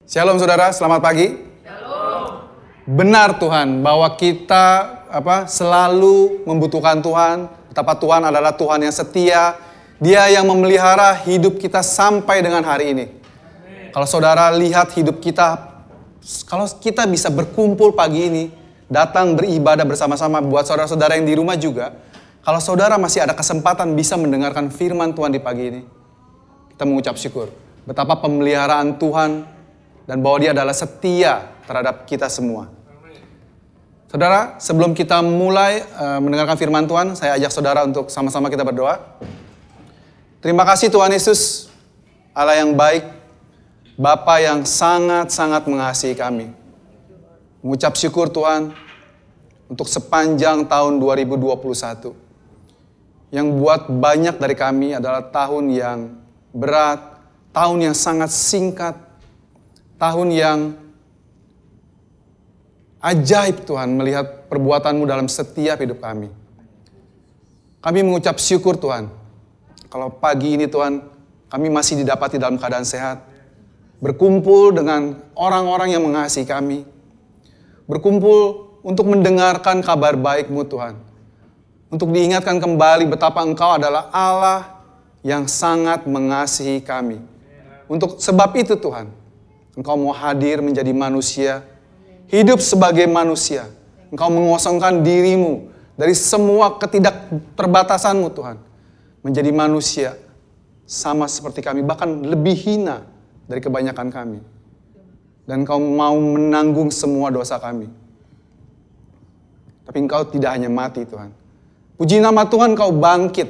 Shalom saudara, selamat pagi. Shalom. Benar Tuhan bahwa kita selalu membutuhkan Tuhan. Betapa Tuhan adalah Tuhan yang setia. Dia yang memelihara hidup kita sampai dengan hari ini. Kalau saudara lihat hidup kita, kalau kita bisa berkumpul pagi ini, datang beribadah bersama-sama buat saudara-saudara yang di rumah juga. Kalau saudara masih ada kesempatan bisa mendengarkan firman Tuhan di pagi ini, kita mengucap syukur. Betapa pemeliharaan Tuhan dan bahwa Dia adalah setia terhadap kita semua. Saudara, sebelum kita mulai mendengarkan firman Tuhan, saya ajak saudara untuk sama-sama kita berdoa. Terima kasih Tuhan Yesus, Allah yang baik, Bapa yang sangat-sangat mengasihi kami. Mengucap syukur Tuhan untuk sepanjang tahun 2021. Yang buat banyak dari kami adalah tahun yang berat, tahun yang sangat singkat, tahun yang ajaib Tuhan melihat perbuatan-Mu dalam setiap hidup kami. Kami mengucap syukur Tuhan. Kalau pagi ini Tuhan, kami masih didapati dalam keadaan sehat. Berkumpul dengan orang-orang yang mengasihi kami. Berkumpul untuk mendengarkan kabar baik-Mu Tuhan. Untuk diingatkan kembali betapa Engkau adalah Allah yang sangat mengasihi kami. Untuk sebab itu Tuhan, Engkau mau hadir menjadi manusia, hidup sebagai manusia. Engkau mengosongkan dirimu dari semua ketidakterbatasan-Mu Tuhan. Menjadi manusia sama seperti kami, bahkan lebih hina dari kebanyakan kami. Dan Engkau mau menanggung semua dosa kami. Tapi Engkau tidak hanya mati Tuhan. Puji nama Tuhan Engkau bangkit.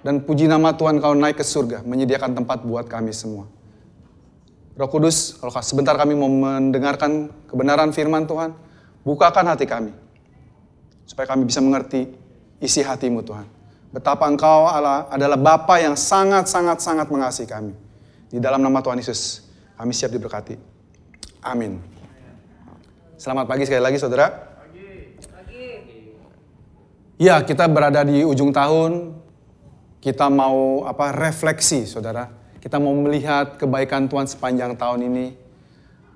Dan puji nama Tuhan Engkau naik ke surga, menyediakan tempat buat kami semua. Roh Kudus, kalau sebentar kami mau mendengarkan kebenaran firman Tuhan, bukakan hati kami. Supaya kami bisa mengerti isi hati-Mu Tuhan. Betapa Engkau adalah Bapa yang sangat-sangat mengasihi kami. Di dalam nama Tuhan Yesus, kami siap diberkati. Amin. Selamat pagi sekali lagi saudara. Ya, kita berada di ujung tahun. Kita mau refleksi saudara. Kita mau melihat kebaikan Tuhan sepanjang tahun ini.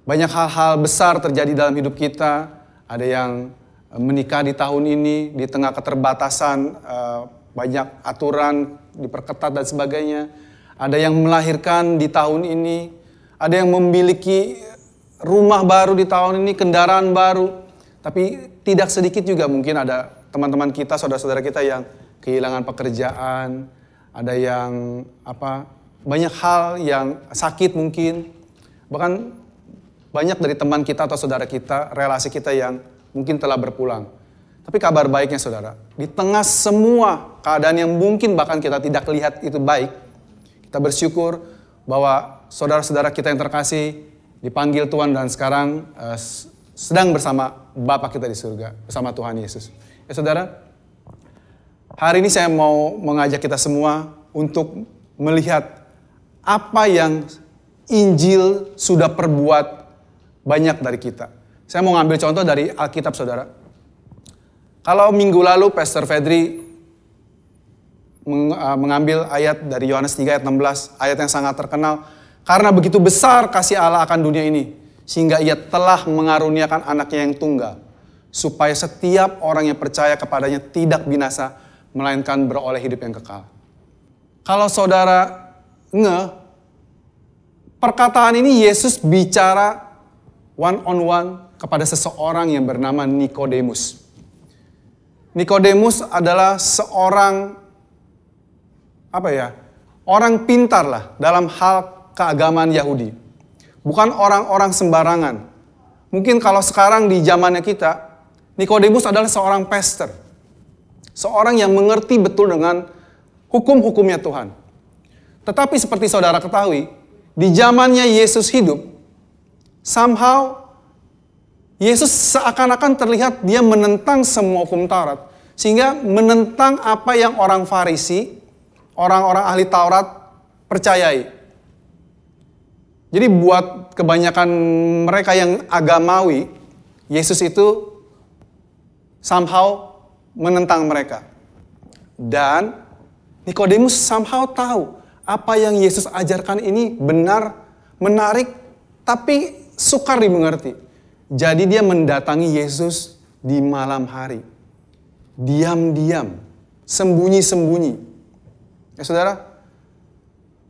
Banyak hal-hal besar terjadi dalam hidup kita. Ada yang menikah di tahun ini, di tengah keterbatasan, banyak aturan diperketat dan sebagainya. Ada yang melahirkan di tahun ini. Ada yang memiliki rumah baru di tahun ini, kendaraan baru. Tapi tidak sedikit juga mungkin ada teman-teman kita, saudara-saudara kita yang kehilangan pekerjaan. Ada yang banyak hal yang sakit mungkin. Bahkan banyak dari teman kita atau saudara kita, relasi kita yang mungkin telah berpulang. Tapi kabar baiknya saudara, di tengah semua keadaan yang mungkin bahkan kita tidak lihat itu baik, kita bersyukur bahwa saudara-saudara kita yang terkasih dipanggil Tuhan dan sekarang sedang bersama Bapa kita di surga, bersama Tuhan Yesus. Ya saudara, hari ini saya mau mengajak kita semua untuk melihat apa yang Injil sudah perbuat banyak dari kita. Saya mau ngambil contoh dari Alkitab saudara. Kalau minggu lalu Pastor Fedri mengambil ayat dari Yohanes 3 ayat 16, ayat yang sangat terkenal. Karena begitu besar kasih Allah akan dunia ini, sehingga Ia telah mengaruniakan anaknya yang tunggal, supaya setiap orang yang percaya kepadanya tidak binasa, melainkan beroleh hidup yang kekal. Kalau saudara perkataan ini Yesus bicara one on one kepada seseorang yang bernama Nikodemus. Nikodemus adalah seorang orang pintar lah dalam hal keagamaan Yahudi. Bukan orang-orang sembarangan. Mungkin kalau sekarang di zamannya kita, Nikodemus adalah seorang pastor. Seorang yang mengerti betul dengan hukum-hukumnya Tuhan. Tetapi seperti saudara ketahui, di zamannya Yesus hidup, somehow Yesus seakan-akan terlihat dia menentang semua hukum Taurat. Sehingga menentang apa yang orang Farisi, orang-orang ahli Taurat percayai. Jadi buat kebanyakan mereka yang agamawi, Yesus itu somehow menentang mereka. Dan Nikodemus somehow tahu apa yang Yesus ajarkan ini benar, menarik, tapi sukar dimengerti. Jadi dia mendatangi Yesus di malam hari. Diam-diam, sembunyi-sembunyi. Ya saudara,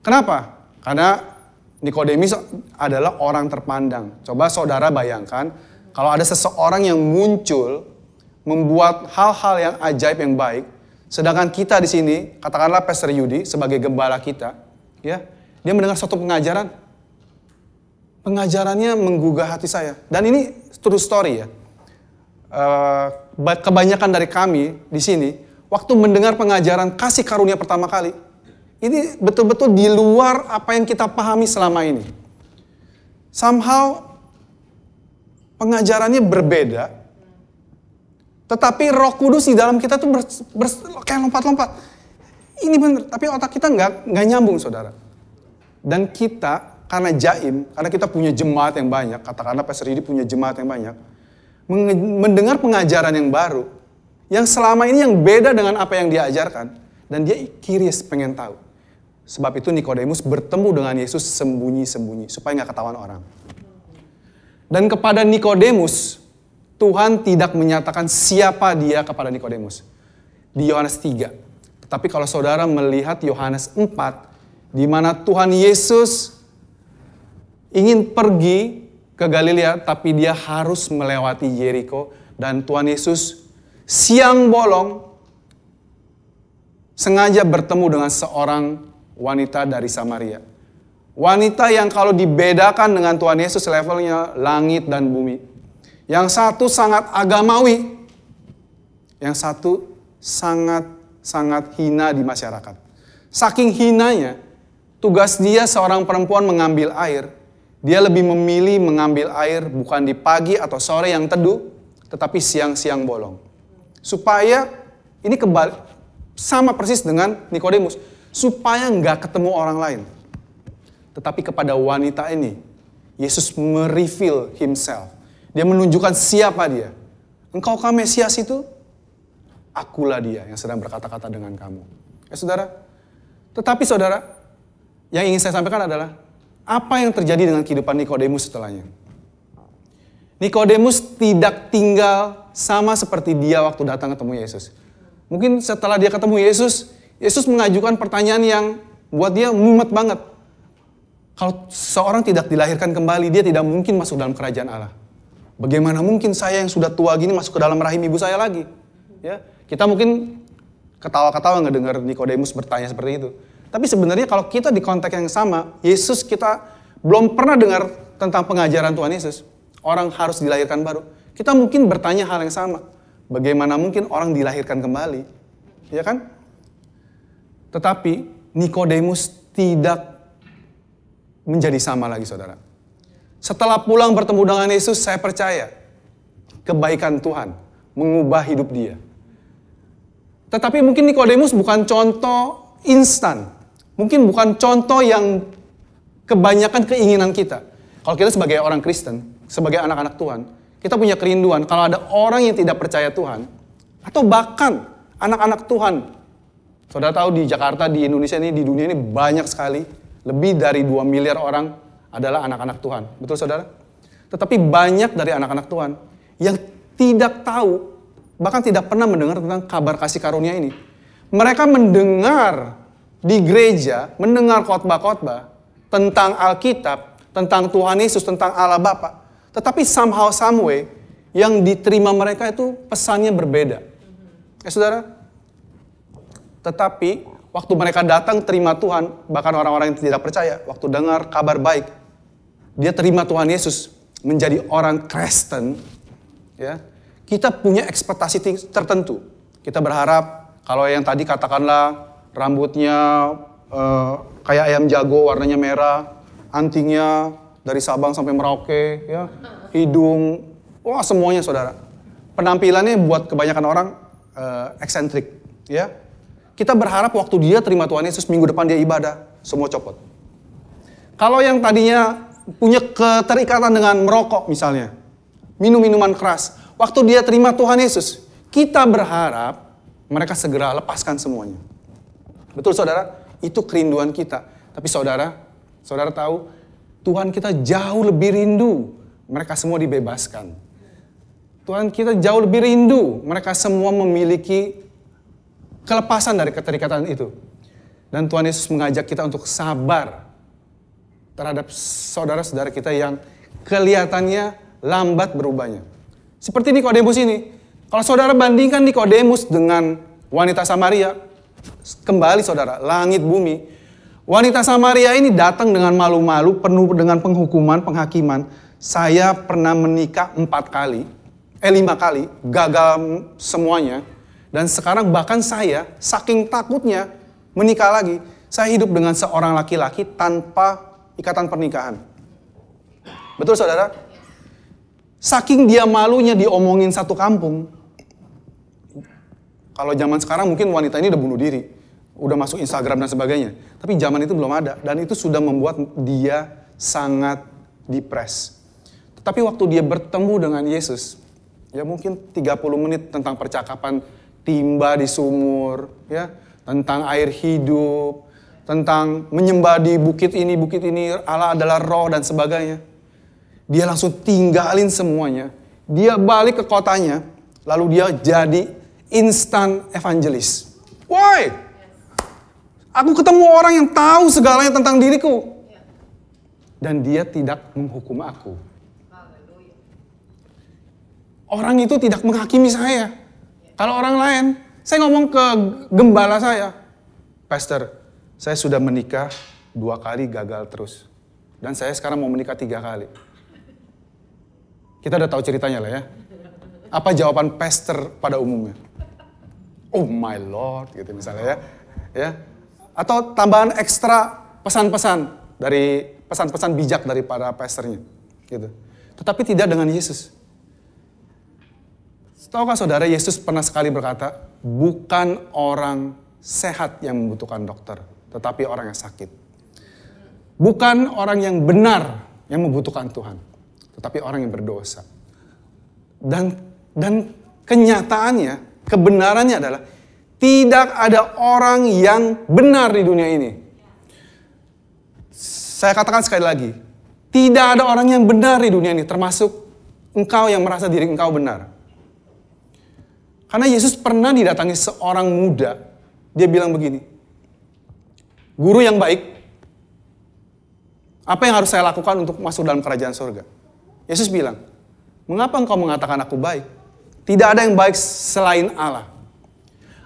kenapa? Karena Nikodemus adalah orang terpandang. Coba saudara bayangkan, kalau ada seseorang yang muncul, membuat hal-hal yang ajaib yang baik, sedangkan kita di sini, katakanlah Pastor Yudi sebagai gembala kita, ya, dia mendengar suatu pengajaran. Pengajarannya menggugah hati saya. Dan ini true story ya. Kebanyakan dari kami di sini, waktu mendengar pengajaran kasih karunia pertama kali, ini betul-betul di luar apa yang kita pahami selama ini. Somehow pengajarannya berbeda, tetapi Roh Kudus di dalam kita tuh kayak lompat-lompat. Ini benar, tapi otak kita nggak nyambung, saudara. Dan kita karena jaim, karena kita punya jemaat yang banyak, katakanlah Pastor Yudi punya jemaat yang banyak, mendengar pengajaran yang baru, yang selama ini yang beda dengan apa yang dia ajarkan, dan dia curious, pengen tahu. Sebab itu Nikodemus bertemu dengan Yesus sembunyi-sembunyi, supaya nggak ketahuan orang. Dan kepada Nikodemus, Tuhan tidak menyatakan siapa dia kepada Nikodemus. Di Yohanes 3. Tetapi kalau saudara melihat Yohanes 4, di mana Tuhan Yesus ingin pergi ke Galilea, tapi dia harus melewati Yeriko. Dan Tuhan Yesus siang bolong sengaja bertemu dengan seorang wanita dari Samaria. Wanita yang kalau dibedakan dengan Tuhan Yesus levelnya langit dan bumi. Yang satu sangat agamawi, yang satu sangat hina di masyarakat. Saking hinanya, tugas dia seorang perempuan mengambil air. Dia lebih memilih mengambil air bukan di pagi atau sore yang teduh, tetapi siang-siang bolong. Supaya, ini sama persis dengan Nikodemus, supaya nggak ketemu orang lain. Tetapi kepada wanita ini, Yesus mereveal himself. Dia menunjukkan siapa dia. Engkaukah Mesias itu? Akulah dia yang sedang berkata-kata dengan kamu. Ya saudara, tetapi saudara, yang ingin saya sampaikan adalah, apa yang terjadi dengan kehidupan Nikodemus setelahnya? Nikodemus tidak tinggal sama seperti dia waktu datang ketemu Yesus. Mungkin setelah dia ketemu Yesus, Yesus mengajukan pertanyaan yang buat dia mumet banget. Kalau seorang tidak dilahirkan kembali, dia tidak mungkin masuk dalam kerajaan Allah. Bagaimana mungkin saya yang sudah tua gini masuk ke dalam rahim ibu saya lagi? Ya, kita mungkin ketawa-ketawa ngedengar Nikodemus bertanya seperti itu. Tapi sebenarnya kalau kita di konteks yang sama, Yesus kita belum pernah dengar tentang pengajaran Tuhan Yesus. Orang harus dilahirkan baru. Kita mungkin bertanya hal yang sama. Bagaimana mungkin orang dilahirkan kembali? Ya kan? Tetapi Nikodemus tidak menjadi sama lagi, saudara. Setelah pulang bertemu dengan Yesus, saya percaya kebaikan Tuhan mengubah hidup dia. Tetapi mungkin Nikodemus bukan contoh instan. Mungkin bukan contoh yang kebanyakan keinginan kita. Kalau kita sebagai orang Kristen, sebagai anak-anak Tuhan, kita punya kerinduan kalau ada orang yang tidak percaya Tuhan, atau bahkan anak-anak Tuhan. Saudara tahu di Jakarta, di Indonesia ini, di dunia ini banyak sekali, lebih dari 2 miliar orang adalah anak-anak Tuhan. Betul saudara? Tetapi banyak dari anak-anak Tuhan yang tidak tahu, bahkan tidak pernah mendengar tentang kabar kasih karunia ini. Mereka mendengar di gereja, mendengar khotbah-khotbah tentang Alkitab, tentang Tuhan Yesus, tentang Allah Bapa. Tetapi somehow, some way, yang diterima mereka itu pesannya berbeda. Ya saudara? Tetapi, waktu mereka datang terima Tuhan, bahkan orang-orang yang tidak percaya, waktu dengar kabar baik, dia terima Tuhan Yesus, menjadi orang Kristen, ya, kita punya ekspektasi tertentu. Kita berharap, kalau yang tadi katakanlah, rambutnya kayak ayam jago, warnanya merah, antingnya dari Sabang sampai Merauke, ya, hidung, wah semuanya saudara. Penampilannya buat kebanyakan orang eksentrik, ya. Kita berharap waktu dia terima Tuhan Yesus, minggu depan dia ibadah, semua copot. Kalau yang tadinya punya keterikatan dengan merokok misalnya, minum minuman keras, waktu dia terima Tuhan Yesus, kita berharap mereka segera lepaskan semuanya. Betul saudara? Itu kerinduan kita. Tapi saudara tahu, Tuhan kita jauh lebih rindu mereka semua dibebaskan. Tuhan kita jauh lebih rindu mereka semua memiliki kelepasan dari keterikatan itu. Dan Tuhan Yesus mengajak kita untuk sabar terhadap saudara-saudara kita yang kelihatannya lambat berubahnya. Seperti Nikodemus ini. Kalau saudara bandingkan Nikodemus dengan wanita Samaria, kembali saudara, langit bumi. Wanita Samaria ini datang dengan malu-malu, penuh dengan penghukuman, penghakiman. Saya pernah menikah 5 kali, gagal semuanya. Dan sekarang bahkan saya, saking takutnya menikah lagi, saya hidup dengan seorang laki-laki tanpa ikatan pernikahan. Betul saudara? Saking dia malunya diomongin satu kampung. Kalau zaman sekarang mungkin wanita ini udah bunuh diri. Udah masuk Instagram dan sebagainya. Tapi zaman itu belum ada. Dan itu sudah membuat dia sangat depres. Tetapi waktu dia bertemu dengan Yesus, ya mungkin 30 menit tentang percakapan timba di sumur, ya, tentang air hidup, tentang menyembah di bukit ini, Allah adalah roh dan sebagainya. Dia langsung tinggalin semuanya. Dia balik ke kotanya, lalu dia jadi instant evangelis. Woi, aku ketemu orang yang tahu segalanya tentang diriku. Dan dia tidak menghukum aku. Orang itu tidak menghakimi saya. Kalau orang lain, saya ngomong ke gembala saya, Pastor, saya sudah menikah 2 kali gagal terus. Dan saya sekarang mau menikah 3 kali. Kita udah tahu ceritanya lah ya. Apa jawaban pastor pada umumnya? Oh my Lord, gitu misalnya ya. Atau tambahan ekstra pesan-pesan dari pesan-pesan bijak daripada pastornya, gitu. Tetapi tidak dengan Yesus. Tahukah saudara, Yesus pernah sekali berkata, bukan orang sehat yang membutuhkan dokter, tetapi orang yang sakit. Bukan orang yang benar yang membutuhkan Tuhan, tetapi orang yang berdosa. Dan kenyataannya, kebenarannya adalah tidak ada orang yang benar di dunia ini. Saya katakan sekali lagi, tidak ada orang yang benar di dunia ini, termasuk engkau yang merasa diri engkau benar. Karena Yesus pernah didatangi seorang muda, dia bilang begini, guru yang baik, apa yang harus saya lakukan untuk masuk dalam kerajaan surga? Yesus bilang, mengapa engkau mengatakan aku baik? Tidak ada yang baik selain Allah.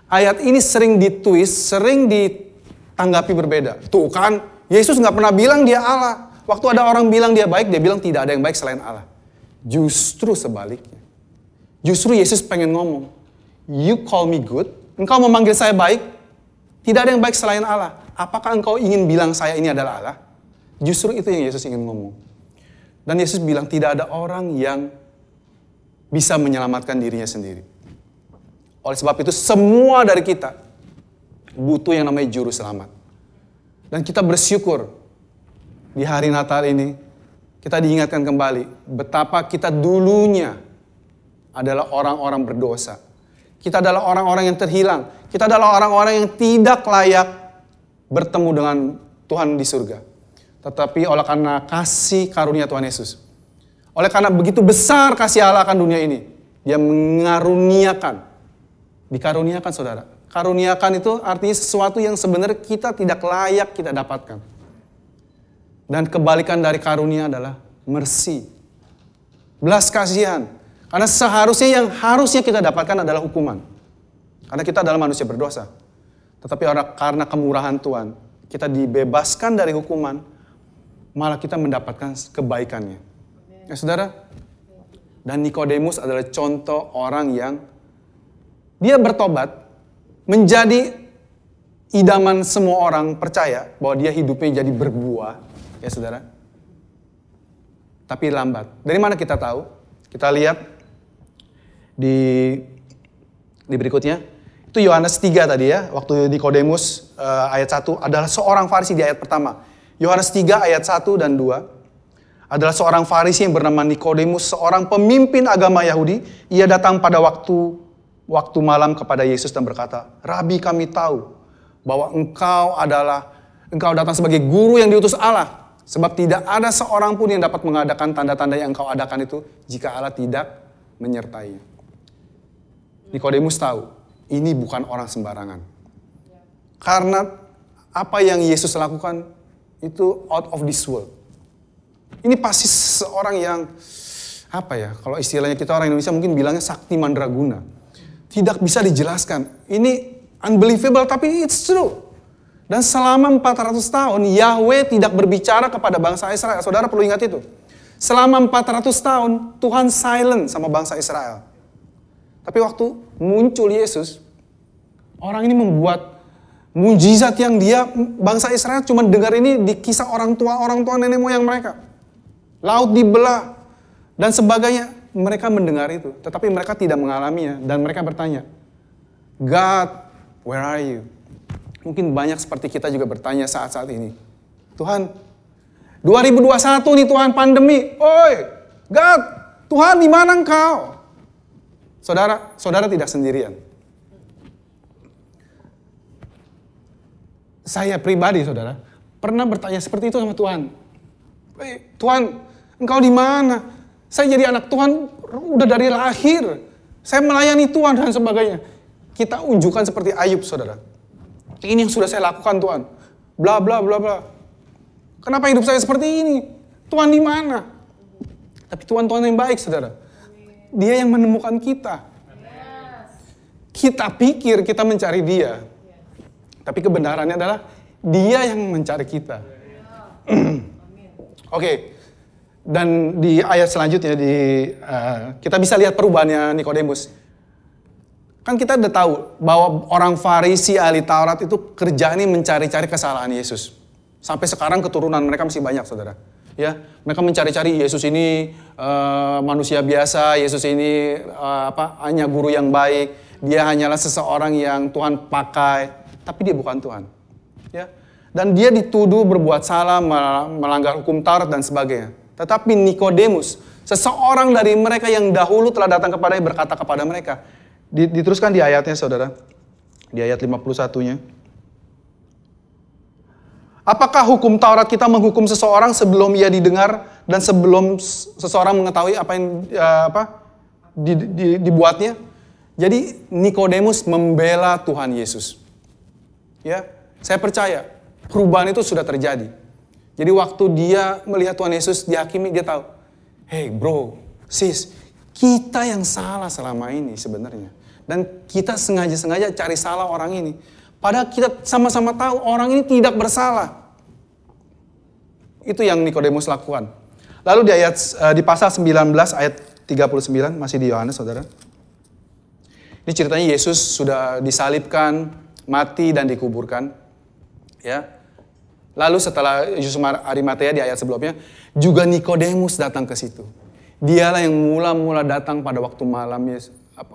Ayat ini sering ditwist, sering ditanggapi berbeda. Tuh kan, Yesus gak pernah bilang dia Allah. Waktu ada orang bilang dia baik, dia bilang tidak ada yang baik selain Allah. Justru sebaliknya. Justru Yesus pengen ngomong, you call me good, engkau memanggil saya baik, tidak ada yang baik selain Allah. Apakah engkau ingin bilang saya ini adalah Allah? Justru itu yang Yesus ingin ngomong. Dan Yesus bilang tidak ada orang yang bisa menyelamatkan dirinya sendiri. Oleh sebab itu semua dari kita butuh yang namanya juru selamat. Dan kita bersyukur di hari Natal ini kita diingatkan kembali betapa kita dulunya adalah orang-orang berdosa. Kita adalah orang-orang yang terhilang. Kita adalah orang-orang yang tidak layak bertemu dengan Tuhan di surga. Tetapi oleh karena kasih karunia Tuhan Yesus, oleh karena begitu besar kasih Allah akan dunia ini, dia dikaruniakan saudara. Karuniakan itu artinya sesuatu yang sebenarnya kita tidak layak kita dapatkan. Dan kebalikan dari karunia adalah mercy, belas kasihan. Karena seharusnya yang harusnya kita dapatkan adalah hukuman. Karena kita adalah manusia berdosa. Tetapi karena kemurahan Tuhan, kita dibebaskan dari hukuman, malah kita mendapatkan kebaikannya. Ya saudara, dan Nikodemus adalah contoh orang yang dia bertobat, menjadi idaman semua orang percaya bahwa dia hidupnya jadi berbuah. Ya saudara. Tapi lambat. Dari mana kita tahu? Kita lihat di berikutnya. Itu Yohanes 3 tadi ya. Waktu Nikodemus ayat 1 adalah seorang Farisi di ayat pertama. Yohanes 3 ayat 1 dan 2 adalah seorang Farisi yang bernama Nikodemus, seorang pemimpin agama Yahudi. Ia datang pada waktu malam kepada Yesus dan berkata, Rabi, kami tahu bahwa engkau datang sebagai guru yang diutus Allah, Sebab tidak ada seorang pun yang dapat mengadakan tanda-tanda yang engkau adakan itu jika Allah tidak menyertai. Nikodemus tahu, ini bukan orang sembarangan. Karena apa yang Yesus lakukan itu out of this world. Ini pasti seorang yang, kalau istilahnya kita orang Indonesia mungkin bilangnya sakti mandraguna. Tidak bisa dijelaskan. Ini unbelievable tapi it's true. Dan selama 400 tahun Yahweh tidak berbicara kepada bangsa Israel. Saudara perlu ingat itu. Selama 400 tahun Tuhan silent sama bangsa Israel. Tapi waktu muncul Yesus, orang ini membuat mujizat yang bangsa Israel cuma dengar ini di kisah orang tua nenek moyang mereka. Laut dibelah dan sebagainya. Mereka mendengar itu, tetapi mereka tidak mengalaminya. Dan mereka bertanya, God, where are you? Mungkin banyak seperti kita juga bertanya saat-saat ini. Tuhan, 2021 nih Tuhan pandemi. Oi, God, Tuhan di mana engkau? Saudara tidak sendirian. Saya pribadi, saudara, pernah bertanya seperti itu sama Tuhan. Tuhan, engkau di mana? Saya jadi anak Tuhan udah dari lahir. Saya melayani Tuhan dan sebagainya. Kita unjukkan seperti Ayub, saudara. Ini yang sudah saya lakukan, Tuhan. Bla bla bla bla. Kenapa hidup saya seperti ini? Tuhan di mana? Tapi Tuhan yang baik, saudara. Dia yang menemukan kita. Kita pikir kita mencari Dia. Tapi kebenarannya adalah Dia yang mencari kita. Oke. Dan di ayat selanjutnya kita bisa lihat perubahannya Nikodemus. Kan kita udah tahu bahwa orang Farisi ahli Taurat itu kerjaannya mencari-cari kesalahan Yesus. Sampai sekarang keturunan mereka masih banyak, saudara. Ya, mereka mencari-cari Yesus ini manusia biasa, Yesus ini hanya guru yang baik, dia hanyalah seseorang yang Tuhan pakai, tapi dia bukan Tuhan. Ya. Dan dia dituduh berbuat salah, melanggar hukum Taurat dan sebagainya. Tetapi Nikodemus, seseorang dari mereka yang dahulu telah datang kepadanya berkata kepada mereka. Diteruskan di ayatnya, saudara. Di ayat 51-nya. Apakah hukum Taurat kita menghukum seseorang sebelum ia didengar dan sebelum seseorang mengetahui apa yang dibuatnya? Jadi Nikodemus membela Tuhan Yesus. Ya, saya percaya perubahan itu sudah terjadi. Jadi waktu dia melihat Tuhan Yesus dihakimi, dia tahu, hey bro, sis, kita yang salah selama ini sebenarnya. Dan kita sengaja cari salah orang ini. Padahal kita sama-sama tahu orang ini tidak bersalah. Itu yang Nikodemus lakukan. Lalu di pasal 19 ayat 39, masih di Yohanes, saudara. Ini ceritanya Yesus sudah disalibkan, mati dan dikuburkan. Ya. Lalu setelah Yesus Arimatea di ayat sebelumnya, juga Nikodemus datang ke situ. Dialah yang mula-mula datang pada waktu malam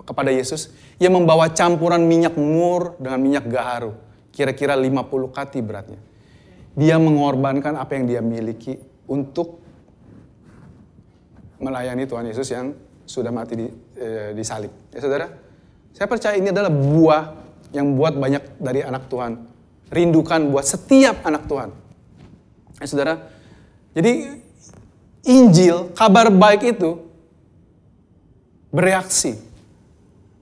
kepada Yesus, yang membawa campuran minyak mur dengan minyak gaharu, kira-kira 50 kati beratnya. Dia mengorbankan apa yang dia miliki untuk melayani Tuhan Yesus yang sudah mati disalib. Ya saudara, saya percaya ini adalah buah yang buat banyak dari anak Tuhan rindukan buat setiap anak Tuhan. Ya saudara, jadi Injil, kabar baik itu bereaksi,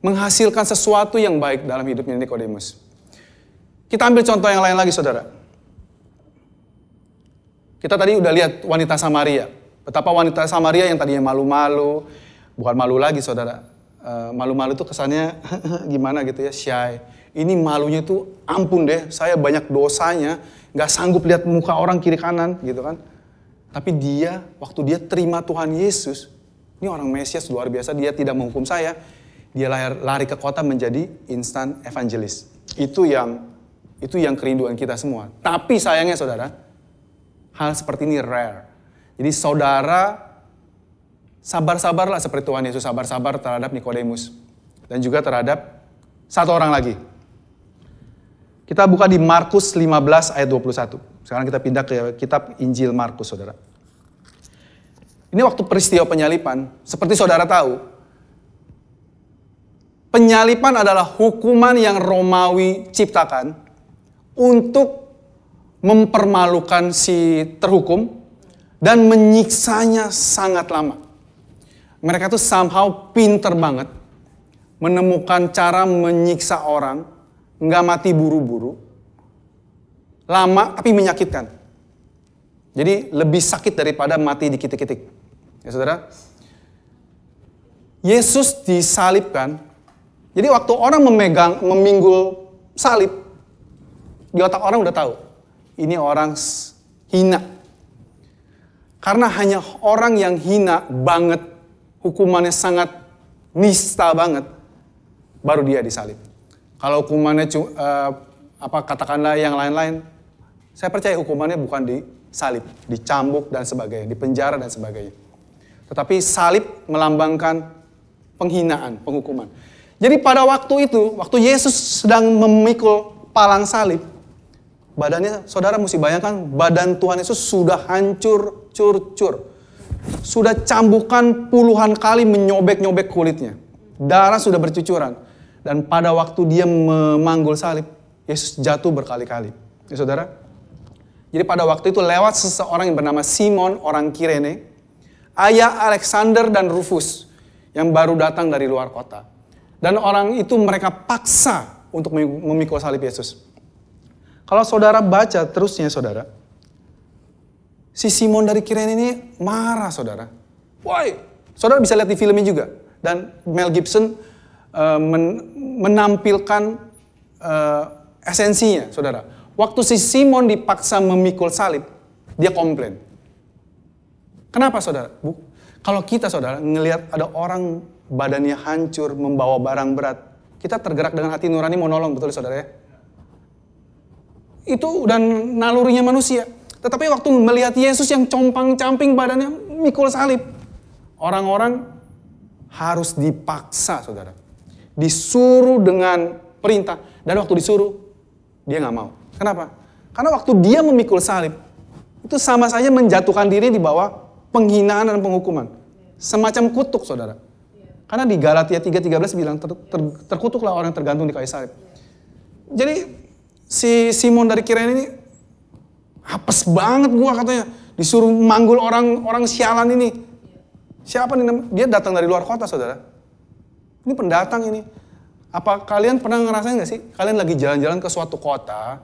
menghasilkan sesuatu yang baik dalam hidupnya Nikodemus. Kita ambil contoh yang lain lagi, saudara. Kita tadi udah lihat wanita Samaria. Betapa wanita Samaria yang tadinya malu-malu, bukan malu lagi, saudara. Malu-malu itu kesannya gimana gitu ya, shy. Ini malunya tuh ampun deh, saya banyak dosanya, gak sanggup lihat muka orang kiri kanan gitu kan. Tapi waktu dia terima Tuhan Yesus, ini orang Mesias luar biasa, dia tidak menghukum saya. Dia lari ke kota menjadi instant evangelis. Itu yang kerinduan kita semua. Tapi sayangnya saudara, hal seperti ini rare. Jadi saudara sabar-sabarlah seperti Tuhan Yesus sabar-sabar terhadap Nikodemus. Dan juga terhadap satu orang lagi. Kita buka di Markus 15 ayat 21. Sekarang kita pindah ke kitab Injil Markus, saudara. Ini waktu peristiwa penyalipan. Seperti saudara tahu, penyalipan adalah hukuman yang Romawi ciptakan untuk mempermalukan si terhukum dan menyiksanya sangat lama. Mereka tuh somehow pinter banget menemukan cara menyiksa orang, nggak mati buru-buru, lama tapi menyakitkan. Jadi lebih sakit daripada mati dikit-dikit. Ya saudara, Yesus disalibkan. Jadi waktu orang meminggul salib, di otak orang udah tahu, ini orang hina. Karena hanya orang yang hina banget, hukumannya sangat nista banget, baru dia disalib. Kalau hukumannya katakanlah yang lain-lain, saya percaya hukumannya bukan disalib, dicambuk dan sebagainya, dipenjara dan sebagainya. Tetapi salib melambangkan penghinaan, penghukuman. Jadi pada waktu itu, waktu Yesus sedang memikul palang salib, badannya, saudara mesti bayangkan, badan Tuhan Yesus sudah hancur, cur-cur. Sudah cambukan puluhan kali menyobek-nyobek kulitnya. Darah sudah bercucuran. Dan pada waktu dia memanggul salib, Yesus jatuh berkali-kali. Ya saudara? Jadi pada waktu itu lewat seseorang yang bernama Simon, orang Kirene, ayah Alexander dan Rufus, yang baru datang dari luar kota. Dan orang itu mereka paksa untuk memikul salib Yesus. Kalau saudara baca terusnya saudara, si Simon dari Kirene ini marah saudara. Woi, saudara bisa lihat di filmnya juga. Dan Mel Gibson menampilkan esensinya saudara. Waktu si Simon dipaksa memikul salib, dia komplain. Kenapa saudara? Kalau kita saudara ngelihat ada orang badannya hancur membawa barang berat, kita tergerak dengan hati nurani mau nolong, betul saudara ya? Itu dan nalurinya manusia. Tetapi waktu melihat Yesus yang compang-camping badannya mikul salib, orang-orang harus dipaksa saudara. Disuruh dengan perintah. Dan waktu disuruh, dia gak mau. Kenapa? Karena waktu dia memikul salib, itu sama saja menjatuhkan diri di bawah penghinaan dan penghukuman. Semacam kutuk saudara. Karena di Galatia 3:13 bilang, terkutuklah orang yang tergantung di kayu salib. Jadi si Simon dari Kirene ini, apes banget gua katanya. Disuruh manggul orang sialan ini. Siapa nih? Dia datang dari luar kota saudara. Ini pendatang ini. Apa kalian pernah ngerasain gak sih? Kalian lagi jalan-jalan ke suatu kota,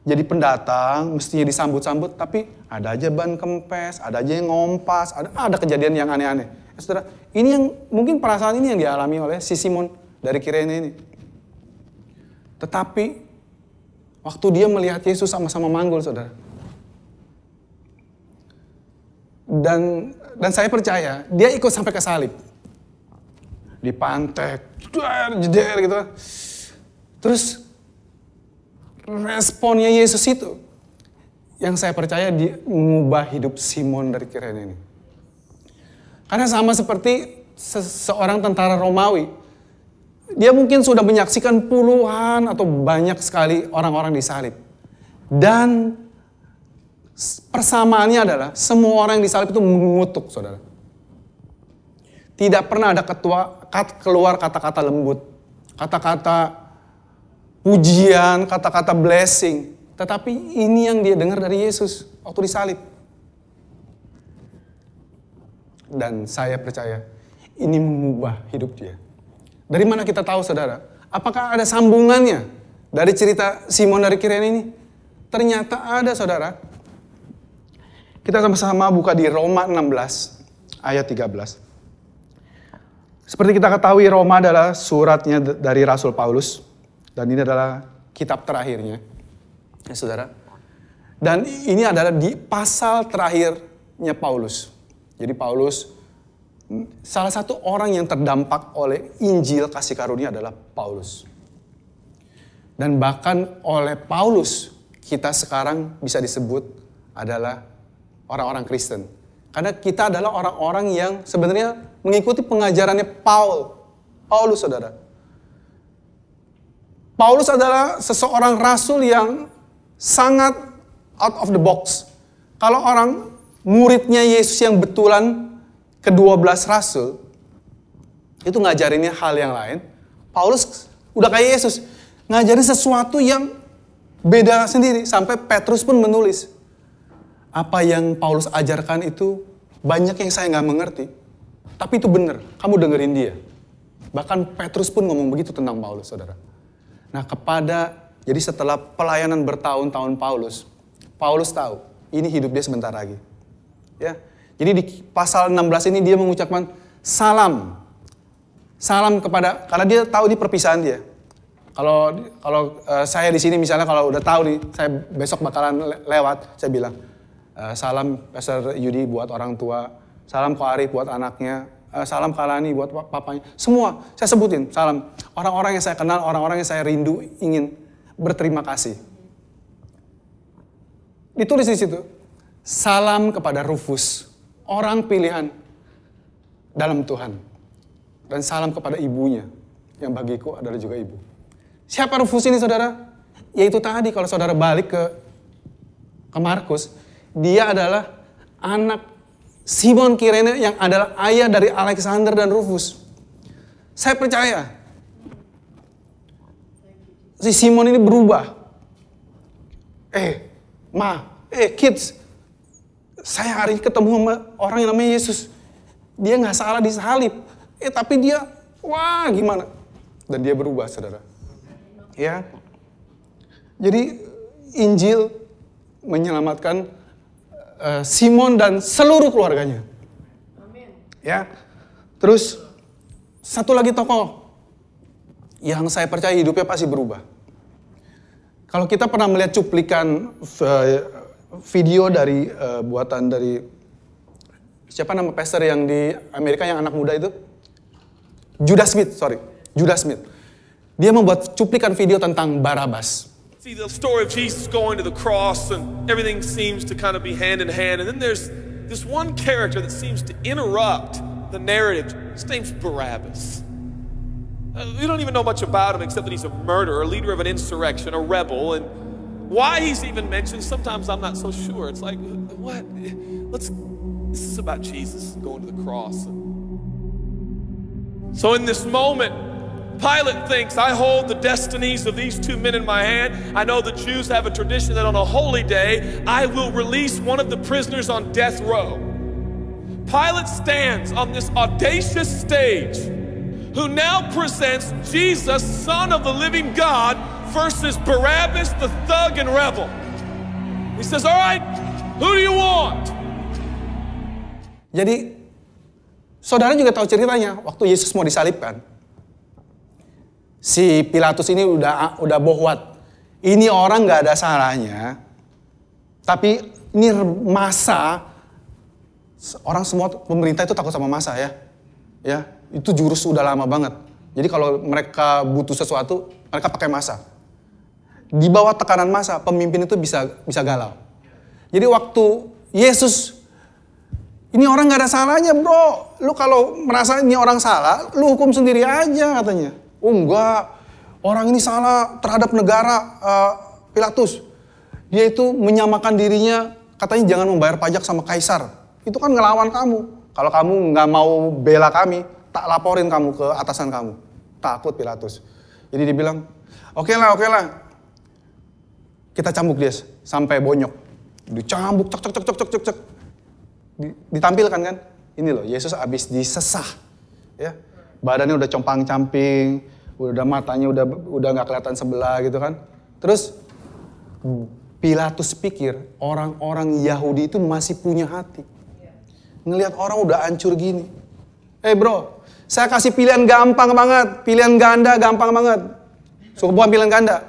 jadi pendatang, mestinya disambut-sambut, tapi ada aja ban kempes, ada aja yang ngompas, ada kejadian yang aneh-aneh. Ya, saudara, ini yang mungkin perasaan ini yang dialami oleh si Simon dari Kirene ini. Tetapi waktu dia melihat Yesus sama-sama manggul, saudara. Dan saya percaya dia ikut sampai ke salib. Dipantek, jeder gitu. Terus responnya Yesus itu yang saya percaya dia mengubah hidup Simon dari Kirene ini. Karena sama seperti seorang tentara Romawi. Dia mungkin sudah menyaksikan puluhan atau banyak sekali orang-orang disalib. Dan persamaannya adalah semua orang yang disalib itu mengutuk, saudara. Tidak pernah ada keluar kata-kata lembut, kata-kata pujian, kata-kata blessing. Tetapi ini yang dia dengar dari Yesus waktu disalib. Dan saya percaya ini mengubah hidup dia. Dari mana kita tahu saudara? Apakah ada sambungannya dari cerita Simon dari Kirene ini? Ternyata ada saudara. Kita sama-sama buka di Roma 16 ayat 13. Seperti kita ketahui Roma adalah suratnya dari Rasul Paulus. Dan ini adalah kitab terakhirnya. Ya saudara. Dan ini adalah di pasal terakhirnya Paulus. Jadi Paulus, salah satu orang yang terdampak oleh Injil kasih karunia adalah Paulus. Dan bahkan oleh Paulus, kita sekarang bisa disebut adalah orang-orang Kristen. Karena kita adalah orang-orang yang sebenarnya mengikuti pengajarannya Paulus, saudara. Paulus adalah seseorang rasul yang sangat out of the box. Kalau orang muridnya Yesus yang betulan ke-12 rasul, itu ngajarinnya hal yang lain. Paulus udah kayak Yesus, ngajarin sesuatu yang beda sendiri. Sampai Petrus pun menulis, apa yang Paulus ajarkan itu banyak yang saya nggak mengerti. Tapi itu benar, kamu dengerin dia. Bahkan Petrus pun ngomong begitu tentang Paulus, saudara. Nah jadi setelah pelayanan bertahun-tahun Paulus tahu, ini hidup dia sebentar lagi. Ya, jadi di pasal 16 ini dia mengucapkan salam kepada, karena dia tahu ini perpisahan dia. Kalau saya di sini misalnya kalau udah tahu nih, saya besok bakalan lewat, saya bilang salam Pastor Yudi buat orang tua, salam Ko Arif buat anaknya, salam Kalani buat papanya. Semua saya sebutin salam. Orang-orang yang saya kenal, orang-orang yang saya rindu ingin berterima kasih. Ditulis di situ, salam kepada Rufus, orang pilihan dalam Tuhan. Dan salam kepada ibunya, yang bagiku adalah juga ibu. Siapa Rufus ini, saudara? Yaitu tadi kalau saudara balik ke Markus, dia adalah anak Simon Kirene yang adalah ayah dari Alexander dan Rufus. Saya percaya si Simon ini berubah. Kids, saya hari ini ketemu sama orang yang namanya Yesus. Dia nggak salah disalib. Tapi dia, wah gimana? Dan dia berubah, saudara. Ya, jadi Injil menyelamatkan Simon dan seluruh keluarganya. Amin. Ya, terus satu lagi tokoh yang saya percaya hidupnya pasti berubah. Kalau kita pernah melihat cuplikan video dari buatan dari siapa nama pastor yang di Amerika yang anak muda itu? Judas Smith. Dia membuat cuplikan video tentang Barabas. See the story of Jesus going to the cross and everything seems to kind of be hand in hand. And then there's this one character that seems to interrupt the narrative. His name's Barabbas. We don't even know much about him except that he's a murderer, a leader of an insurrection, a rebel. And why he's even mentioned, sometimes I'm not so sure. It's like, what? This is about Jesus going to the cross. So in this moment, Pilate thinks, I hold the destinies of these two men in my hand. I know the Jews have a tradition that on a holy day, I will release one of the prisoners on death row. Pilate stands on this audacious stage, who now presents Jesus, Son of the living God, versus Barabbas, the thug and rebel. He says, all right, who do you want? Jadi, saudara juga tahu ceritanya, waktu Yesus mau disalibkan. Si Pilatus ini udah bohwat. Ini orang nggak ada salahnya. Tapi ini massa, orang semua pemerintah itu takut sama massa ya. Ya, itu jurus udah lama banget. Jadi kalau mereka butuh sesuatu, mereka pakai massa. Di bawah tekanan massa, pemimpin itu bisa galau. Jadi waktu Yesus, ini orang nggak ada salahnya bro. Lu kalau merasa ini orang salah, lu hukum sendiri aja katanya. Oh enggak, orang ini salah terhadap negara Pilatus. Dia itu menyamakan dirinya, katanya jangan membayar pajak sama kaisar. Itu kan ngelawan kamu. Kalau kamu nggak mau bela kami, tak laporin kamu ke atasan kamu. Takut Pilatus. Jadi dia bilang, oke lah. Kita cambuk dia sampai bonyok. Dicambuk, cek. Ditampilkan kan? Ini loh, Yesus abis disesah. Ya. Badannya udah compang-camping, udah matanya udah nggak kelihatan sebelah gitu kan. Terus Pilatus pikir orang-orang Yahudi itu masih punya hati. Ngelihat orang udah hancur gini. Bro, saya kasih pilihan gampang banget, pilihan ganda gampang banget. Bukan pilihan ganda,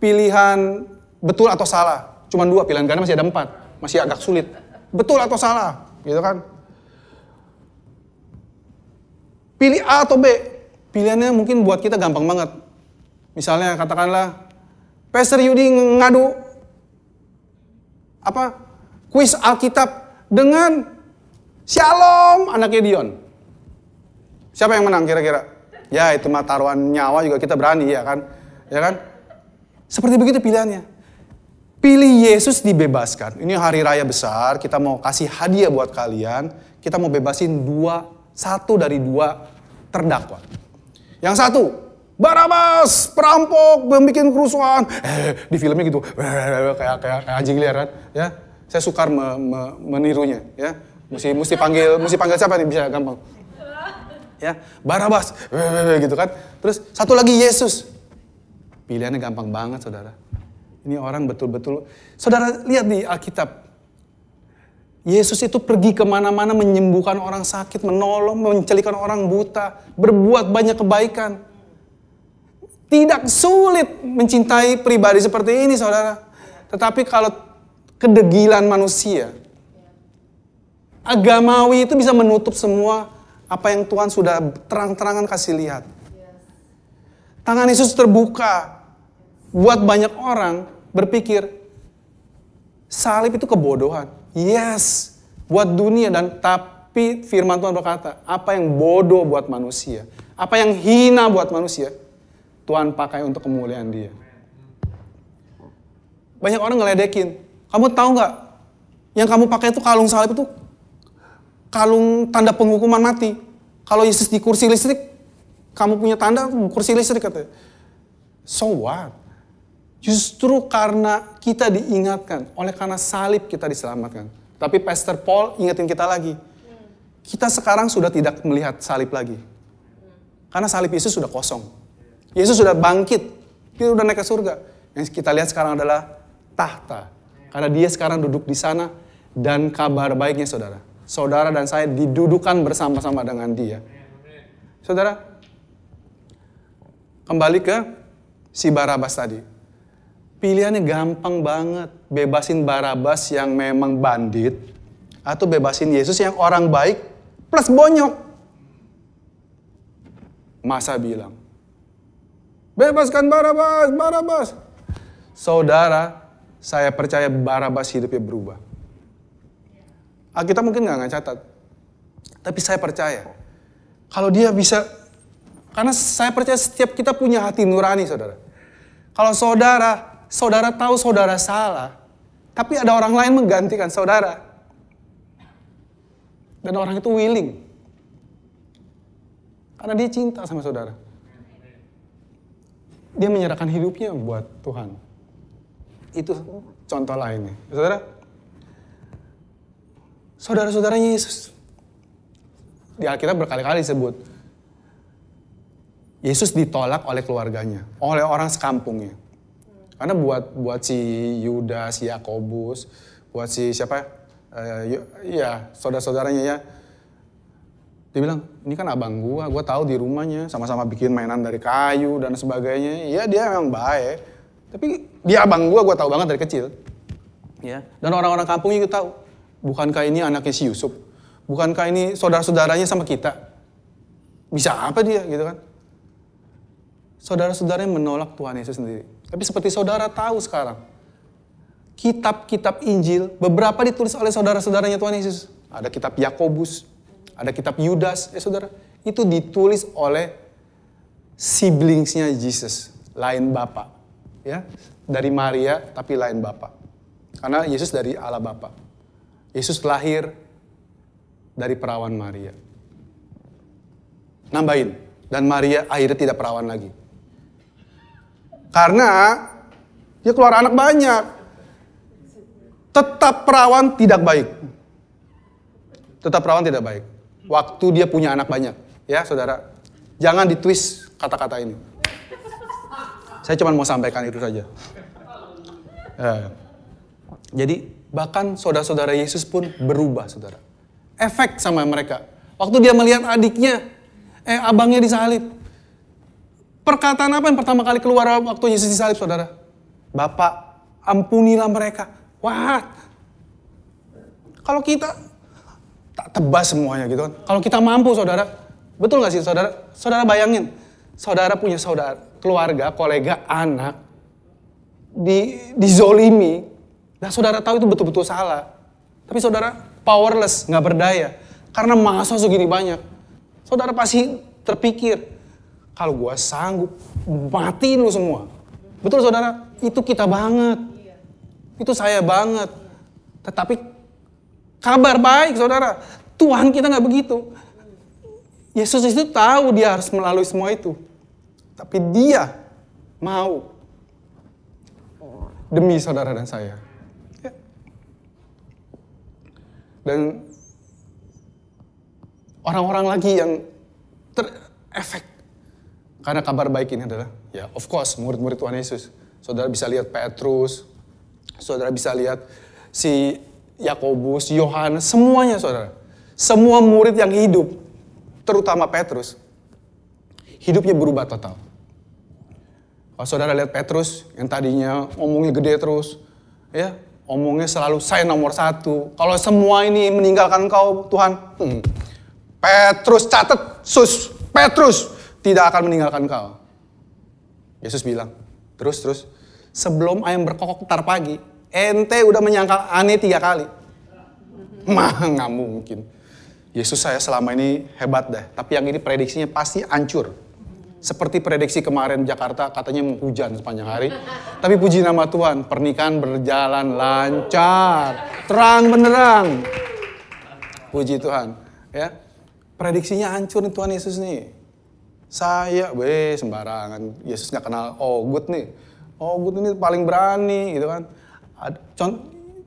pilihan betul atau salah. Cuman 2, pilihan ganda masih ada 4, masih agak sulit. Betul atau salah, gitu kan? Pilih A atau B. Pilihannya mungkin buat kita gampang banget. Misalnya katakanlah, Pastor Yudi ngadu kuis Alkitab dengan Shalom anaknya Dion. Siapa yang menang kira-kira? Ya itu mah taruhan nyawa juga kita berani ya kan? Ya kan? Seperti begitu pilihannya. Pilih Yesus dibebaskan. Ini hari raya besar, kita mau kasih hadiah buat kalian. Kita mau bebasin satu dari 2 terdakwa. Yang satu, Barabas, perampok, membuat kerusuhan. Di filmnya gitu, kayak anjing liar kan, ya. Saya sukar menirunya, ya. Mesti panggil siapa nih bisa gampang. Ya, Barabas, gitu kan. Terus satu lagi Yesus. Pilihannya gampang banget, saudara. Ini orang betul-betul, saudara lihat di Alkitab. Yesus itu pergi kemana-mana menyembuhkan orang sakit, menolong, mencelikan orang buta, berbuat banyak kebaikan. Tidak sulit mencintai pribadi seperti ini, saudara. Tetapi kalau kedegilan manusia, agamawi itu bisa menutup semua apa yang Tuhan sudah terang-terangan kasih lihat. Tangan Yesus terbuka buat banyak orang berpikir salib itu kebodohan. Yes, buat dunia, dan tapi firman Tuhan berkata, apa yang bodoh buat manusia, apa yang hina buat manusia, Tuhan pakai untuk kemuliaan Dia. Banyak orang ngeledekin. Kamu tahu nggak? Yang kamu pakai itu kalung salib itu kalung tanda penghukuman mati. Kalau Yesus di kursi listrik, kamu punya tanda kursi listrik katanya. So what? Justru karena kita diingatkan, oleh karena salib kita diselamatkan. Tapi Pastor Paul ingetin kita lagi. Kita sekarang sudah tidak melihat salib lagi. Karena salib Yesus sudah kosong. Yesus sudah bangkit. Dia sudah naik ke surga. Yang kita lihat sekarang adalah tahta. Karena Dia sekarang duduk di sana. Dan kabar baiknya saudara. Saudara dan saya didudukan bersama-sama dengan Dia. Saudara, kembali ke si Barabas tadi. Pilihannya gampang banget. Bebasin Barabas yang memang bandit. Atau bebasin Yesus yang orang baik plus bonyok. Masa bilang, bebaskan Barabas, Barabas. Saudara, saya percaya Barabas hidupnya berubah. Kita mungkin nggak ngecatat. Tapi saya percaya. Kalau dia bisa, karena saya percaya setiap kita punya hati nurani, saudara. Kalau saudara tahu saudara salah, tapi ada orang lain menggantikan saudara. Dan orang itu willing. Karena dia cinta sama saudara. Dia menyerahkan hidupnya buat Tuhan. Itu contoh lainnya. Saudara, saudara-saudaranya Yesus. Di Alkitab berkali-kali disebut. Yesus ditolak oleh keluarganya, oleh orang sekampungnya. Karena buat si Yudas, si Yakobus, buat si siapa? Saudara-saudaranya ya. Dia bilang, ini kan abang gua tahu di rumahnya, sama-sama bikin mainan dari kayu dan sebagainya. Iya, dia memang baik. Tapi dia abang gua tahu banget dari kecil. Ya. Dan orang-orang kampungnya juga tahu. Bukankah ini anaknya si Yusuf? Bukankah ini saudara-saudaranya sama kita? Bisa apa dia gitu kan? Saudara-saudaranya menolak Tuhan Yesus sendiri. Tapi seperti saudara tahu sekarang, kitab-kitab Injil beberapa ditulis oleh saudara-saudaranya Tuhan Yesus. Ada kitab Yakobus, ada kitab Yudas, saudara. Itu ditulis oleh siblingsnya Yesus, lain Bapa. Ya, dari Maria tapi lain Bapa. Karena Yesus dari Allah Bapa. Yesus lahir dari perawan Maria. Nambahin, dan Maria akhirnya tidak perawan lagi. Karena dia keluar anak banyak. Tetap perawan tidak baik. Tetap perawan tidak baik. Waktu dia punya anak banyak. Ya saudara, jangan ditwist kata-kata ini. Saya cuma mau sampaikan itu saja. Jadi bahkan saudara-saudara Yesus pun berubah, saudara. Efek sama mereka. Waktu dia melihat adiknya, abangnya disalib. Perkataan apa yang pertama kali keluar waktu Yesus disalib, saudara? Bapak, ampunilah mereka. Wah, kalau kita tak tebas semuanya gitu kan. Kalau kita mampu, saudara. Betul gak sih, saudara? Saudara bayangin, saudara punya saudara, keluarga, kolega, anak, dizolimi. Dan saudara tahu itu betul-betul salah. Tapi saudara powerless, gak berdaya. Karena masa segini banyak. Saudara pasti terpikir, kalau gue sanggup matiin lu semua. Betul saudara, itu kita banget. Itu saya banget. Tetapi kabar baik saudara, Tuhan kita gak begitu. Yesus itu tahu dia harus melalui semua itu. Tapi dia mau demi saudara dan saya. Dan orang-orang lagi yang terefek karena kabar baik ini adalah, ya of course, murid-murid Tuhan Yesus. Saudara bisa lihat Petrus, saudara bisa lihat si Yakobus, Yohanes, semuanya saudara. Semua murid yang hidup, terutama Petrus, hidupnya berubah total. Kalau saudara lihat Petrus yang tadinya omongnya gede terus, ya omongnya selalu saya nomor 1. Kalau semua ini meninggalkan engkau Tuhan, Petrus catat, Petrus tidak akan meninggalkan engkau. Yesus bilang, terus sebelum ayam berkokok ntar pagi, ente udah menyangkal aneh 3 kali. Nggak mungkin. Yesus saya selama ini hebat deh, tapi yang ini prediksinya pasti hancur. Seperti prediksi kemarin Jakarta katanya mau hujan sepanjang hari. Tapi puji nama Tuhan, pernikahan berjalan lancar, terang benderang. Puji Tuhan, ya. Prediksinya hancur nih Tuhan Yesus nih. Saya, sembarangan. Yesus nggak kenal Ogut nih. Ogut ini paling berani gitu kan.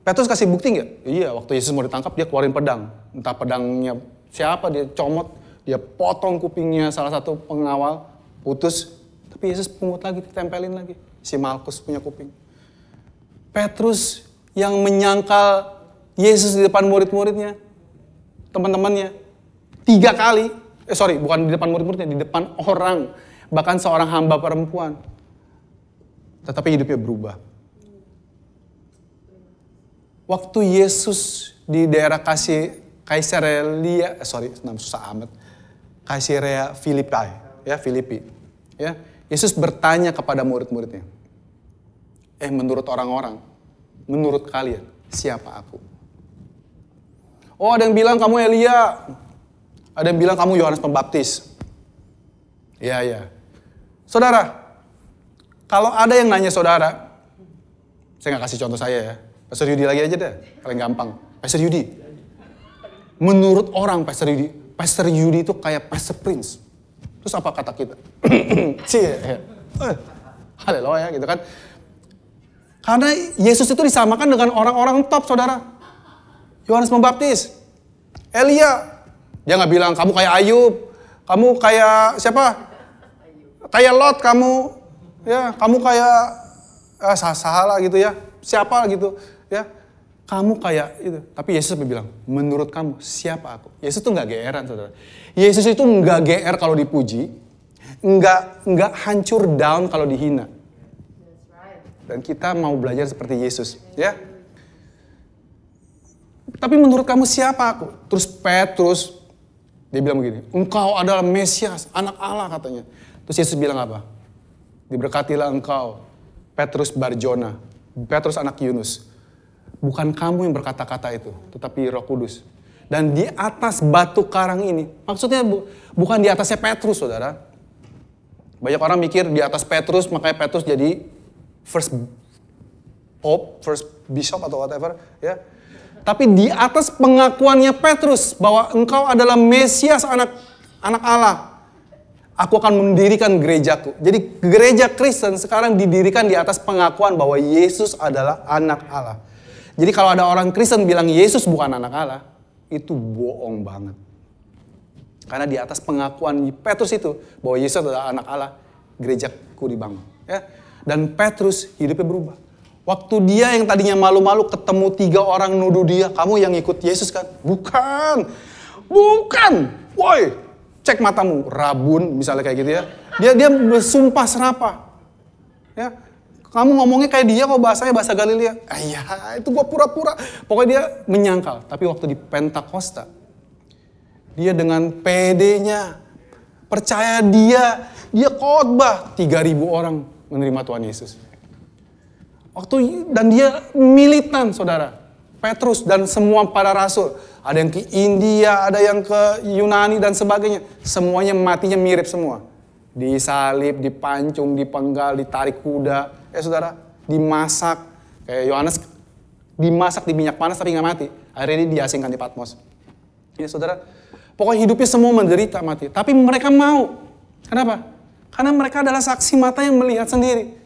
Petrus kasih bukti nggak? Iya, waktu Yesus mau ditangkap dia keluarin pedang. Entah pedangnya siapa, dia comot, dia potong kupingnya salah satu pengawal, putus. Tapi Yesus pungut lagi, ditempelin lagi. Si Malkus punya kuping. Petrus yang menyangkal Yesus di depan murid-muridnya, teman-temannya, 3 kali. Bukan di depan murid-muridnya, di depan orang. Bahkan seorang hamba perempuan. Tetapi hidupnya berubah. Waktu Yesus di daerah Kaisarea Filipi. Ya, Yesus bertanya kepada murid-muridnya. Menurut orang-orang, menurut kalian, siapa aku? Oh, ada yang bilang kamu Elia. Ada yang bilang kamu Yohanes Pembaptis. Iya. Saudara, kalau ada yang nanya saudara, saya nggak kasih contoh saya ya. Pastor Yudi lagi aja deh, paling gampang. Pastor Yudi. Menurut orang Pastor Yudi itu kayak Pastor Prince. Terus apa kata kita? Haleluya gitu kan. Karena Yesus itu disamakan dengan orang-orang top saudara. Yohanes Pembaptis, Elia. Dia nggak bilang kamu kayak Ayub, kamu kayak siapa? Kayak Lot kamu, ya kamu kayak salah gitu ya, siapa gitu ya? Kamu kayak itu. Tapi Yesus bilang, menurut kamu siapa aku? Yesus tuh nggak geeran saudara. Yesus itu nggak GR kalau dipuji, nggak hancur down kalau dihina. Dan kita mau belajar seperti Yesus, ya. Tapi menurut kamu siapa aku? Terus Petrus, dia bilang begini, engkau adalah Mesias, anak Allah katanya. Terus Yesus bilang apa? Diberkatilah engkau, Petrus Barjona, Petrus anak Yunus. Bukan kamu yang berkata-kata itu, tetapi Roh Kudus. Dan di atas batu karang ini, maksudnya bukan di atasnya Petrus saudara. Banyak orang mikir di atas Petrus, makanya Petrus jadi first pope, first bishop atau whatever. Ya. Tapi di atas pengakuannya Petrus bahwa engkau adalah Mesias anak Allah. Aku akan mendirikan gerejaku. Jadi gereja Kristen sekarang didirikan di atas pengakuan bahwa Yesus adalah anak Allah. Jadi kalau ada orang Kristen bilang Yesus bukan anak Allah, itu bohong banget. Karena di atas pengakuan Petrus itu bahwa Yesus adalah anak Allah, gerejaku dibangun. Ya. Dan Petrus hidupnya berubah. Waktu dia yang tadinya malu-malu ketemu 3 orang nuduh dia, kamu yang ikut Yesus kan? Bukan. Woi, cek matamu, rabun misalnya kayak gitu ya. Dia bersumpah serapah. Ya. Kamu ngomongnya kayak dia kok bahasanya bahasa Galilea. Iya, itu gua pura-pura. Pokoknya dia menyangkal. Tapi waktu di Pentakosta, dia dengan pedenya, percaya dia khotbah 3.000 orang menerima Tuhan Yesus. Dan dia militan saudara. Petrus dan semua para rasul. Ada yang ke India, ada yang ke Yunani dan sebagainya. Semuanya matinya mirip semua. Disalib, dipancung, dipenggal, ditarik kuda. Saudara, dimasak. Kayak Yohanes dimasak di minyak panas tapi nggak mati. Akhirnya dia diasingkan di Patmos. Ya saudara, pokoknya hidupnya semua menderita mati. Tapi mereka mau. Kenapa? Karena mereka adalah saksi mata yang melihat sendiri.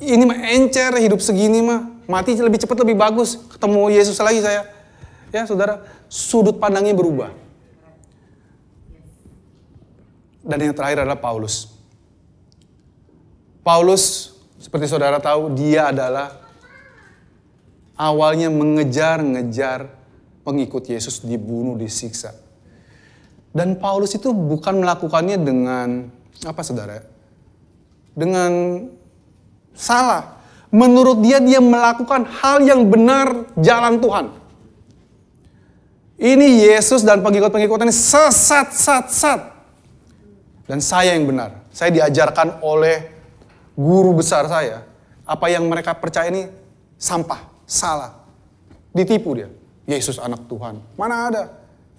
Ini mah encer hidup segini mah. Mati lebih cepat lebih bagus. Ketemu Yesus lagi saya. Ya saudara, sudut pandangnya berubah. Dan yang terakhir adalah Paulus. Paulus, seperti saudara tahu, dia adalah awalnya mengejar-ngejar pengikut Yesus, dibunuh, disiksa. Dan Paulus itu bukan melakukannya dengan, saudara? Dengan salah. Menurut dia melakukan hal yang benar, jalan Tuhan. Ini Yesus dan pengikut-pengikutnya ini sesat. Dan saya yang benar. Saya diajarkan oleh guru besar saya. Apa yang mereka percaya ini sampah, salah. Ditipu dia. Yesus anak Tuhan. Mana ada?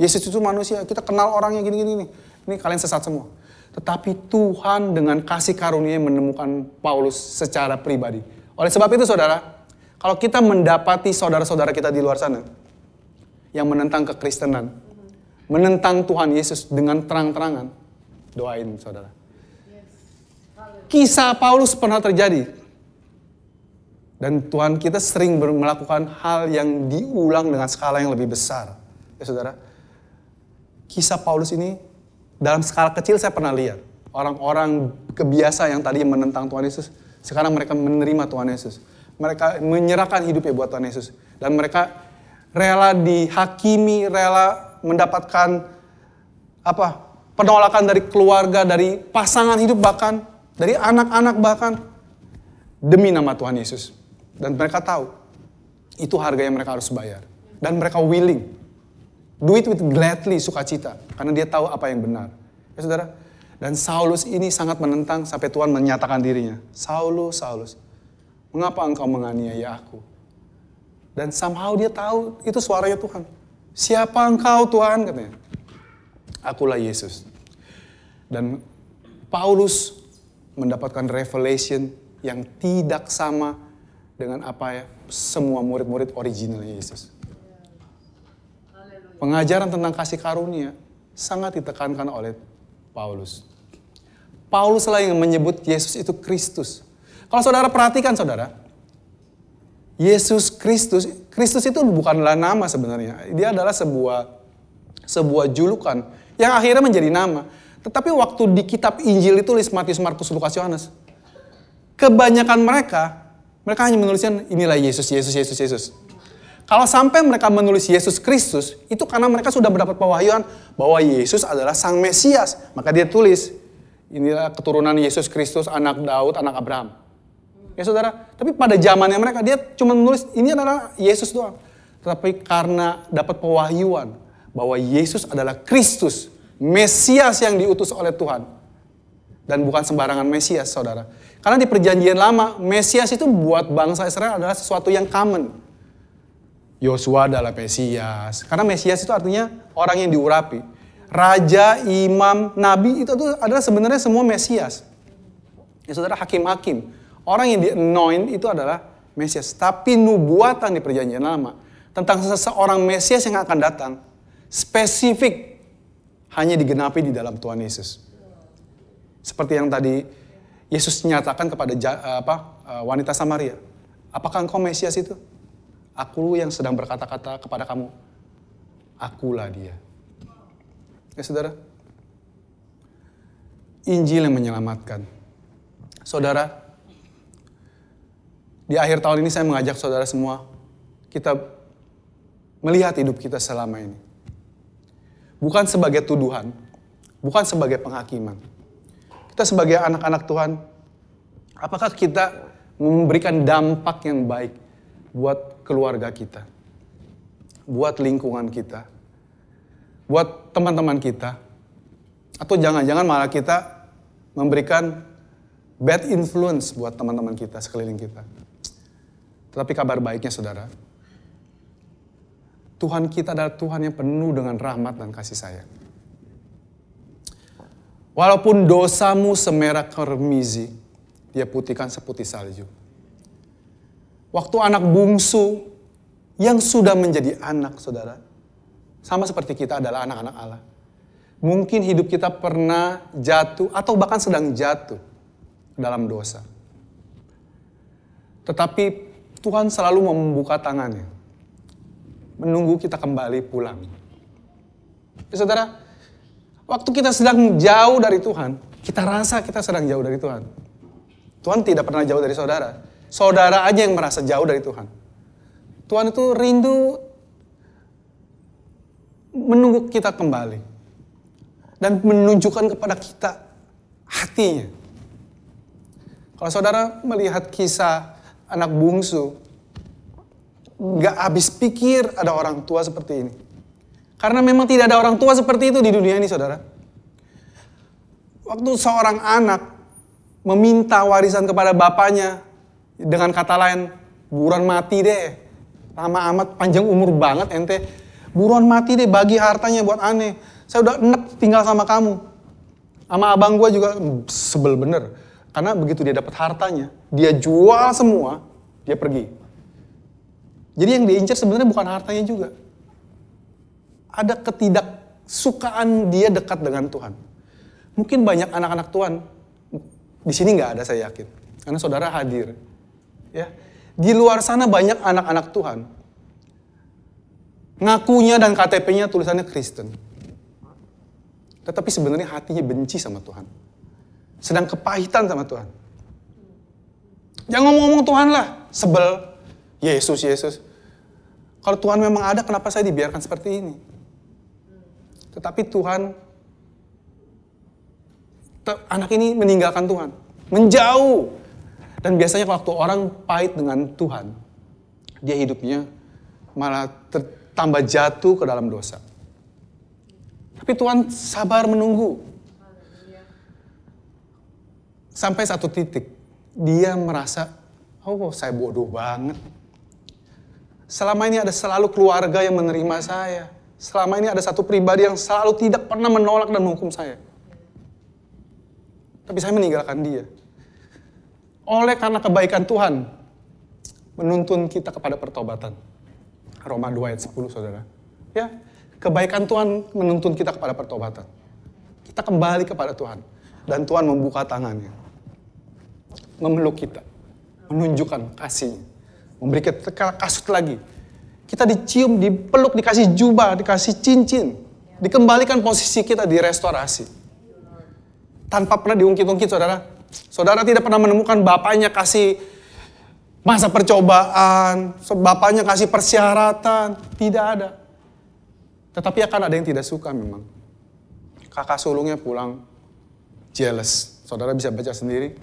Yesus itu manusia. Kita kenal orangnya gini-gini. Ini kalian sesat semua. Tetapi Tuhan dengan kasih karunia menemukan Paulus secara pribadi. Oleh sebab itu saudara, kalau kita mendapati saudara-saudara kita di luar sana yang menentang kekristenan, menentang Tuhan Yesus dengan terang-terangan, doain saudara. Kisah Paulus pernah terjadi. Dan Tuhan kita sering melakukan hal yang diulang dengan skala yang lebih besar. Ya saudara, kisah Paulus ini dalam skala kecil saya pernah lihat. Orang-orang kebiasa yang tadi menentang Tuhan Yesus, sekarang mereka menerima Tuhan Yesus. Mereka menyerahkan hidupnya buat Tuhan Yesus. Dan mereka rela dihakimi, rela mendapatkan penolakan dari keluarga, dari pasangan hidup bahkan, dari anak-anak bahkan, demi nama Tuhan Yesus. Dan mereka tahu, itu harga yang mereka harus bayar. Dan mereka willing. Do it with gladly, sukacita. Karena dia tahu apa yang benar. Ya saudara? Dan Saulus ini sangat menentang sampai Tuhan menyatakan dirinya. Saulus, Saulus, mengapa engkau menganiaya aku? Dan somehow dia tahu itu suaranya Tuhan. Siapa engkau Tuhan? Katanya. Akulah Yesus. Dan Paulus mendapatkan revelation yang tidak sama dengan semua murid-murid original Yesus. Pengajaran tentang kasih karunia sangat ditekankan oleh Paulus. Paulus lah yang menyebut Yesus itu Kristus. Kalau saudara perhatikan saudara, Yesus Kristus itu bukanlah nama sebenarnya. Dia adalah sebuah julukan yang akhirnya menjadi nama. Tetapi waktu di kitab Injil ditulis Matius, Markus, Lukas, Yohanes, kebanyakan mereka hanya menuliskan inilah Yesus. Kalau sampai mereka menulis Yesus Kristus, itu karena mereka sudah mendapat pewahyuan bahwa Yesus adalah Sang Mesias. Maka dia tulis, inilah keturunan Yesus Kristus, anak Daud, anak Abraham. Ya saudara, tapi pada zamannya mereka, dia cuma menulis, ini adalah Yesus doang. Tetapi karena dapat pewahyuan bahwa Yesus adalah Kristus, Mesias yang diutus oleh Tuhan. Dan bukan sembarangan Mesias, saudara. Karena di perjanjian lama, Mesias itu buat bangsa Israel adalah sesuatu yang common. Yosua adalah Mesias. Karena Mesias itu artinya orang yang diurapi. Raja, imam, nabi itu adalah sebenarnya semua Mesias. Ya saudara, hakim-hakim. Orang yang di-anoint itu adalah Mesias. Tapi nubuatan di perjanjian lama tentang seseorang Mesias yang akan datang, spesifik hanya digenapi di dalam Tuhan Yesus. Seperti yang tadi Yesus nyatakan kepada wanita Samaria. Apakah engkau Mesias itu? Aku yang sedang berkata-kata kepada kamu. Akulah dia. Ya saudara. Injil yang menyelamatkan. Saudara, di akhir tahun ini saya mengajak saudara semua, kita melihat hidup kita selama ini. Bukan sebagai tuduhan, bukan sebagai penghakiman. Kita sebagai anak-anak Tuhan, apakah kita memberikan dampak yang baik buat keluarga kita, buat lingkungan kita, buat teman-teman kita, atau jangan-jangan malah kita memberikan bad influence buat teman-teman kita, sekeliling kita. Tetapi kabar baiknya saudara, Tuhan kita adalah Tuhan yang penuh dengan rahmat dan kasih sayang. Walaupun dosamu semerah kermizi, dia putihkan seputih salju. Waktu anak bungsu yang sudah menjadi anak saudara, sama seperti kita adalah anak-anak Allah. Mungkin hidup kita pernah jatuh atau bahkan sedang jatuh dalam dosa. Tetapi Tuhan selalu membuka tangannya. menunggu kita kembali pulang. Ya, saudara, waktu kita sedang jauh dari Tuhan, kita rasa kita sedang jauh dari Tuhan. Tuhan tidak pernah jauh dari saudara. Saudara aja yang merasa jauh dari Tuhan. Tuhan itu rindu menunggu kita kembali. Dan menunjukkan kepada kita hatinya. Kalau saudara melihat kisah anak bungsu, gak habis pikir ada orang tua seperti ini. Karena memang tidak ada orang tua seperti itu di dunia ini, saudara. Waktu seorang anak meminta warisan kepada bapaknya, dengan kata lain, buruan mati deh. Lama amat, panjang umur banget ente. Buruan mati deh, bagi hartanya buat aneh. Saya udah enek tinggal sama kamu. Sama abang gue juga sebel bener. Karena begitu dia dapat hartanya, dia jual semua, dia pergi. Jadi yang diincar sebenarnya bukan hartanya juga. Ada ketidaksukaan dia dekat dengan Tuhan. Mungkin banyak anak-anak Tuhan, di sini nggak ada saya yakin. Karena saudara hadir. Ya, di luar sana banyak anak-anak Tuhan. Ngakunya dan KTP-nya tulisannya Kristen. Tetapi sebenarnya hatinya benci sama Tuhan. Sedang kepahitan sama Tuhan. Jangan ngomong-ngomong Tuhan lah, sebel. Yesus. Kalau Tuhan memang ada, kenapa saya dibiarkan seperti ini? Tetapi Tuhan, anak ini meninggalkan Tuhan. Menjauh. Dan biasanya waktu orang pahit dengan Tuhan, dia hidupnya malah tambah jatuh ke dalam dosa. Tapi Tuhan sabar menunggu. Sampai satu titik, dia merasa, oh saya bodoh banget. Selama ini ada selalu keluarga yang menerima saya. Selama ini ada satu pribadi yang selalu tidak pernah menolak dan menghukum saya. Tapi saya meninggalkan dia. Oleh karena kebaikan Tuhan, menuntun kita kepada pertobatan. Roma 2 ayat 10, saudara. Ya, kebaikan Tuhan menuntun kita kepada pertobatan. Kita kembali kepada Tuhan. Dan Tuhan membuka tangannya. Memeluk kita. Menunjukkan kasihnya. Memberi kita kasut lagi. Kita dicium, dipeluk, dikasih jubah, dikasih cincin. Dikembalikan posisi kita, direstorasi. Tanpa pernah diungkit-ungkit, saudara. Saudara tidak pernah menemukan bapaknya kasih masa percobaan, bapaknya kasih persyaratan. Tidak ada. Tetapi akan ada yang tidak suka memang. Kakak sulungnya pulang jealous. Saudara bisa baca sendiri.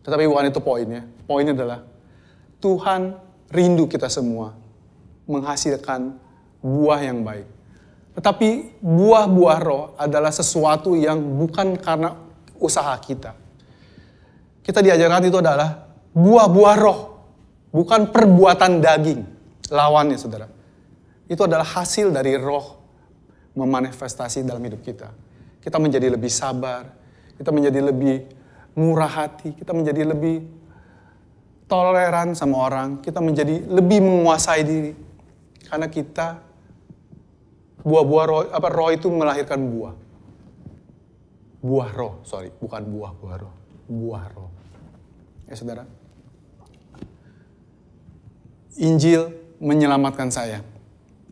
Tetapi bukan itu poinnya. Poinnya adalah Tuhan rindu kita semua menghasilkan buah yang baik. Tetapi buah-buah roh adalah sesuatu yang bukan karena usaha kita. Kita diajarkan itu adalah buah-buah roh, bukan perbuatan daging. Lawannya, saudara. Itu adalah hasil dari roh memanifestasi dalam hidup kita. Kita menjadi lebih sabar, kita menjadi lebih murah hati, kita menjadi lebih toleran sama orang, kita menjadi lebih menguasai diri. Karena kita, buah-buah roh, roh itu melahirkan buah. Buah roh, bukan buah-buah roh. Buah roh. Ya saudara. Injil menyelamatkan saya.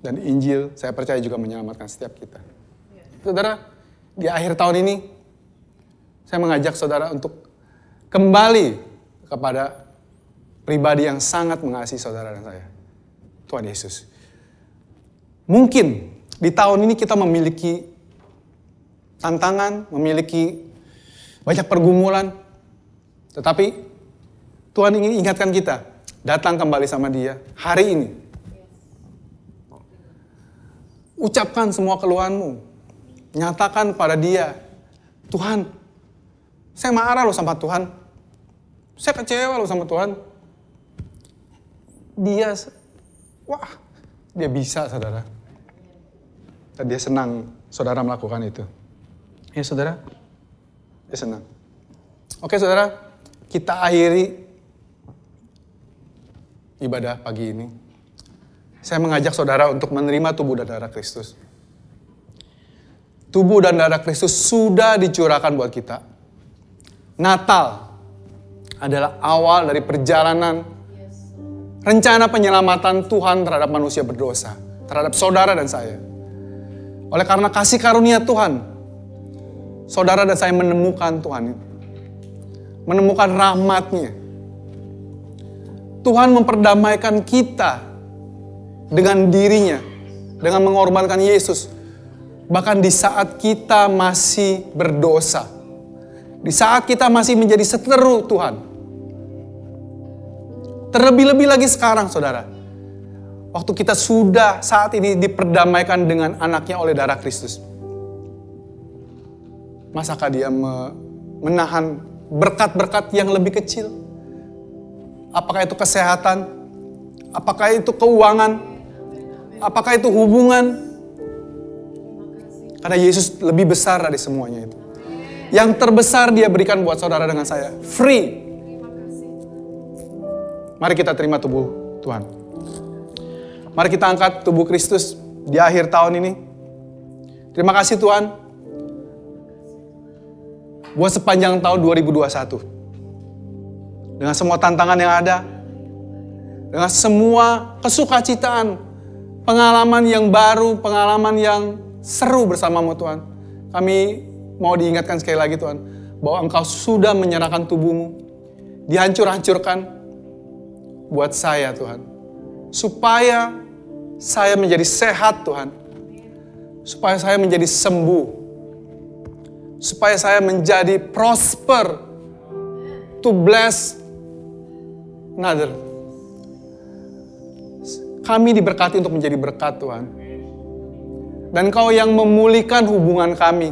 Dan Injil saya percaya juga menyelamatkan setiap kita. Saudara, di akhir tahun ini, saya mengajak saudara untuk kembali kepada pribadi yang sangat mengasihi saudara dan saya. Tuhan Yesus. Mungkin di tahun ini kita memiliki tantangan, memiliki banyak pergumulan. Tetapi Tuhan ingin ingatkan kita, datang kembali sama Dia hari ini. Ucapkan semua keluhanmu. Nyatakan pada Dia, Tuhan, saya marah loh sama Tuhan. Saya kecewa loh sama Tuhan. Dia bisa, saudara. Dan dia senang saudara melakukan itu. Ya saudara, dia senang. Oke saudara, kita akhiri ibadah pagi ini. Saya mengajak saudara untuk menerima tubuh dan darah Kristus. Tubuh dan darah Kristus sudah dicurahkan buat kita. Natal adalah awal dari perjalanan rencana penyelamatan Tuhan terhadap manusia berdosa, terhadap saudara dan saya. Oleh karena kasih karunia Tuhan, saudara dan saya menemukan Tuhan, menemukan rahmat-Nya. Tuhan memperdamaikan kita dengan dirinya, dengan mengorbankan Yesus. Bahkan di saat kita masih berdosa, di saat kita masih menjadi seteru Tuhan. Terlebih-lebih lagi sekarang, saudara. Waktu kita sudah saat ini diperdamaikan dengan anaknya oleh darah Kristus. Masakah dia menahan berkat-berkat yang lebih kecil? Apakah itu kesehatan? Apakah itu keuangan? Apakah itu hubungan? Karena Yesus lebih besar dari semuanya itu. Yang terbesar dia berikan buat saudara dengan saya. Free. Mari kita terima tubuh Tuhan. Mari kita angkat tubuh Kristus di akhir tahun ini. Terima kasih Tuhan. Buat sepanjang tahun 2021. Dengan semua tantangan yang ada. Dengan semua kesukacitaan. Pengalaman yang baru, pengalaman yang seru bersamamu Tuhan. Kami mau diingatkan sekali lagi Tuhan. Bahwa Engkau sudah menyerahkan tubuhmu. Dihancur-hancurkan. Buat saya Tuhan. Supaya saya menjadi sehat Tuhan. Supaya saya menjadi sembuh. Supaya saya menjadi prosper. To bless another. Kami diberkati untuk menjadi berkat Tuhan. Dan Engkau yang memulihkan hubungan kami.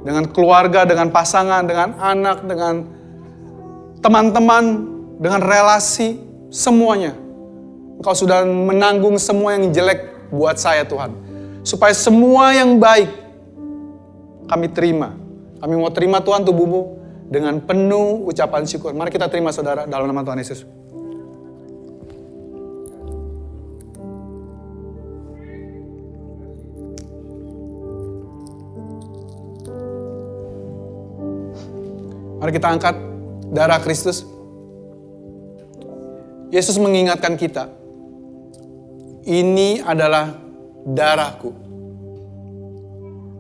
Dengan keluarga, dengan pasangan, dengan anak, dengan teman-teman, dengan relasi, semuanya. Engkau sudah menanggung semua yang jelek buat saya Tuhan. Supaya semua yang baik kami terima. Kami mau terima Tuhan tubuhmu dengan penuh ucapan syukur. Mari kita terima saudara dalam nama Tuhan Yesus. Mari kita angkat darah Kristus. Yesus mengingatkan kita. Ini adalah darahku.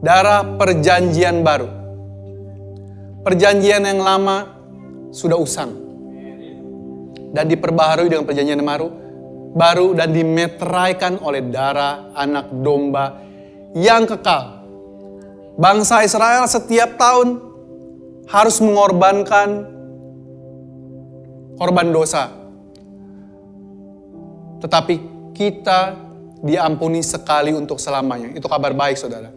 Darah perjanjian baru. Perjanjian yang lama sudah usang. Dan diperbaharui dengan perjanjian yang baru dan dimeteraikan oleh darah anak domba yang kekal. Bangsa Israel setiap tahun harus mengorbankan korban dosa. Tetapi kita diampuni sekali untuk selamanya. Itu kabar baik, saudara.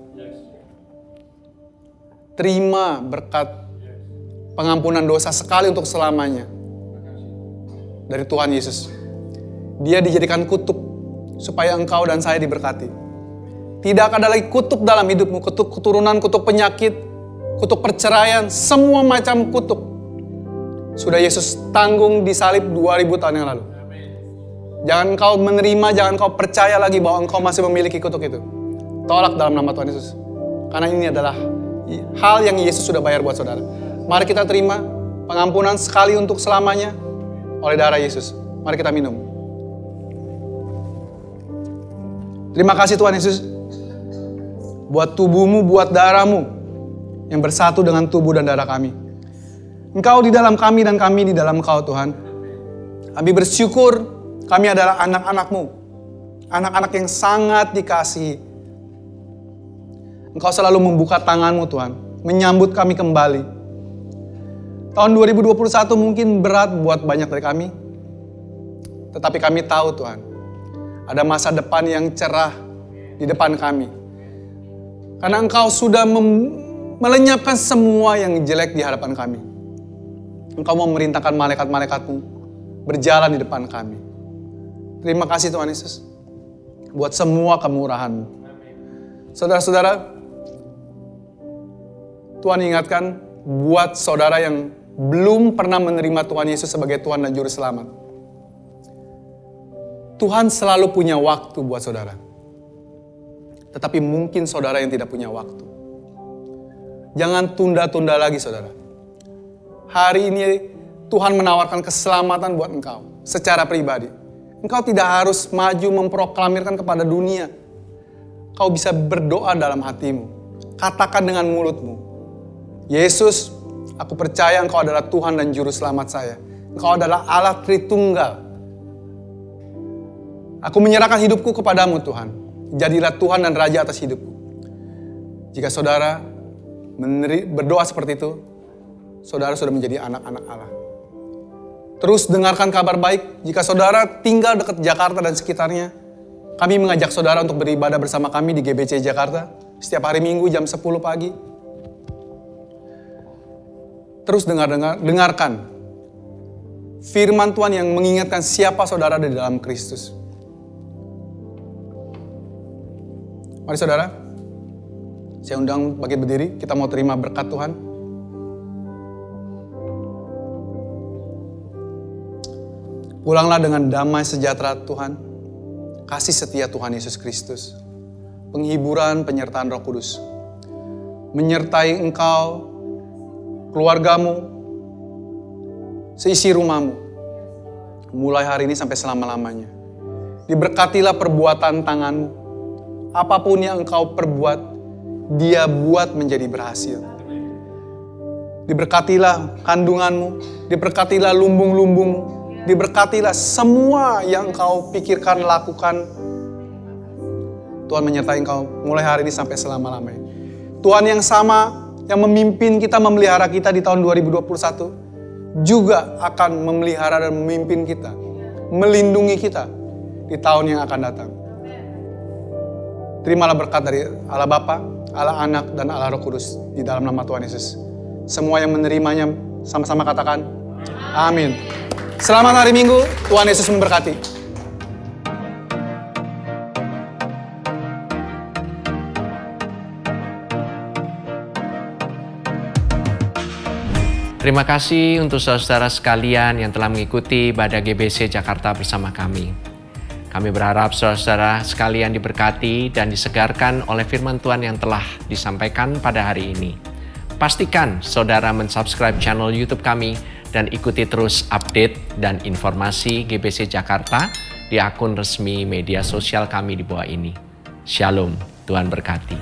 Terima berkat pengampunan dosa sekali untuk selamanya dari Tuhan Yesus. Dia dijadikan kutuk supaya engkau dan saya diberkati. Tidak ada lagi kutuk dalam hidupmu, kutuk keturunan, kutuk penyakit, kutuk perceraian, semua macam kutuk. Sudah Yesus tanggung di salib 2000 tahun yang lalu. Jangan kau menerima, jangan kau percaya lagi bahwa engkau masih memiliki kutuk itu. Tolak dalam nama Tuhan Yesus. Karena ini adalah hal yang Yesus sudah bayar buat saudara. Mari kita terima pengampunan sekali untuk selamanya oleh darah Yesus. Mari kita minum. Terima kasih Tuhan Yesus. Buat tubuhmu, buat darahmu yang bersatu dengan tubuh dan darah kami. Engkau di dalam kami dan kami di dalam Engkau Tuhan. Kami bersyukur kami adalah anak-anak-Mu. Anak-anak yang sangat dikasihi. Engkau selalu membuka tangan-Mu Tuhan. Menyambut kami kembali. Tahun 2021 mungkin berat buat banyak dari kami. Tetapi kami tahu Tuhan. Ada masa depan yang cerah di depan kami. Karena Engkau sudah melenyapkan semua yang jelek di hadapan kami. Engkau mau memerintahkan malaikat-malaikatmu berjalan di depan kami. Terima kasih Tuhan Yesus buat semua kemurahan-Mu. Saudara-saudara, Tuhan ingatkan buat saudara yang belum pernah menerima Tuhan Yesus sebagai Tuhan dan Juru Selamat. Tuhan selalu punya waktu buat saudara. Tetapi mungkin saudara yang tidak punya waktu. Jangan tunda-tunda lagi saudara. Hari ini Tuhan menawarkan keselamatan buat engkau. secara pribadi. Engkau tidak harus maju memproklamirkan kepada dunia. Kau bisa berdoa dalam hatimu. Katakan dengan mulutmu, Yesus, aku percaya Engkau adalah Tuhan dan Juru Selamat saya. Engkau adalah Allah Tritunggal. Aku menyerahkan hidupku kepadamu Tuhan. Jadilah Tuhan dan Raja atas hidupku. Jika saudara berdoa seperti itu, saudara sudah menjadi anak-anak Allah. Terus dengarkan kabar baik. Jika saudara tinggal dekat Jakarta dan sekitarnya, kami mengajak saudara untuk beribadah bersama kami di GBC Jakarta setiap hari Minggu jam 10 pagi. Terus dengarkan firman Tuhan yang mengingatkan siapa saudara di dalam Kristus. Mari saudara, saya undang bagi berdiri, kita mau terima berkat Tuhan. Pulanglah dengan damai sejahtera Tuhan, kasih setia Tuhan Yesus Kristus, penghiburan penyertaan Roh Kudus, menyertai engkau, keluargamu, seisi rumahmu, mulai hari ini sampai selama-lamanya. Diberkatilah perbuatan tanganmu. Apapun yang engkau perbuat, Dia buat menjadi berhasil. Diberkatilah kandunganmu, diberkatilah lumbung-lumbungmu, diberkatilah semua yang engkau pikirkan, lakukan. Tuhan menyertai engkau mulai hari ini sampai selama-lamanya. Tuhan yang sama yang memimpin kita, memelihara kita di tahun 2021, juga akan memelihara dan memimpin kita, melindungi kita di tahun yang akan datang. Terimalah berkat dari Allah Bapa, Allah Anak, dan Allah Roh Kudus di dalam nama Tuhan Yesus. Semua yang menerimanya sama-sama katakan, amin. Selamat hari Minggu, Tuhan Yesus memberkati. Terima kasih untuk saudara sekalian yang telah mengikuti ibadah GBC Jakarta bersama kami. Kami berharap saudara sekalian diberkati dan disegarkan oleh firman Tuhan yang telah disampaikan pada hari ini. Pastikan saudara mensubscribe channel YouTube kami dan ikuti terus update dan informasi GBC Jakarta di akun resmi media sosial kami di bawah ini. Shalom, Tuhan berkati.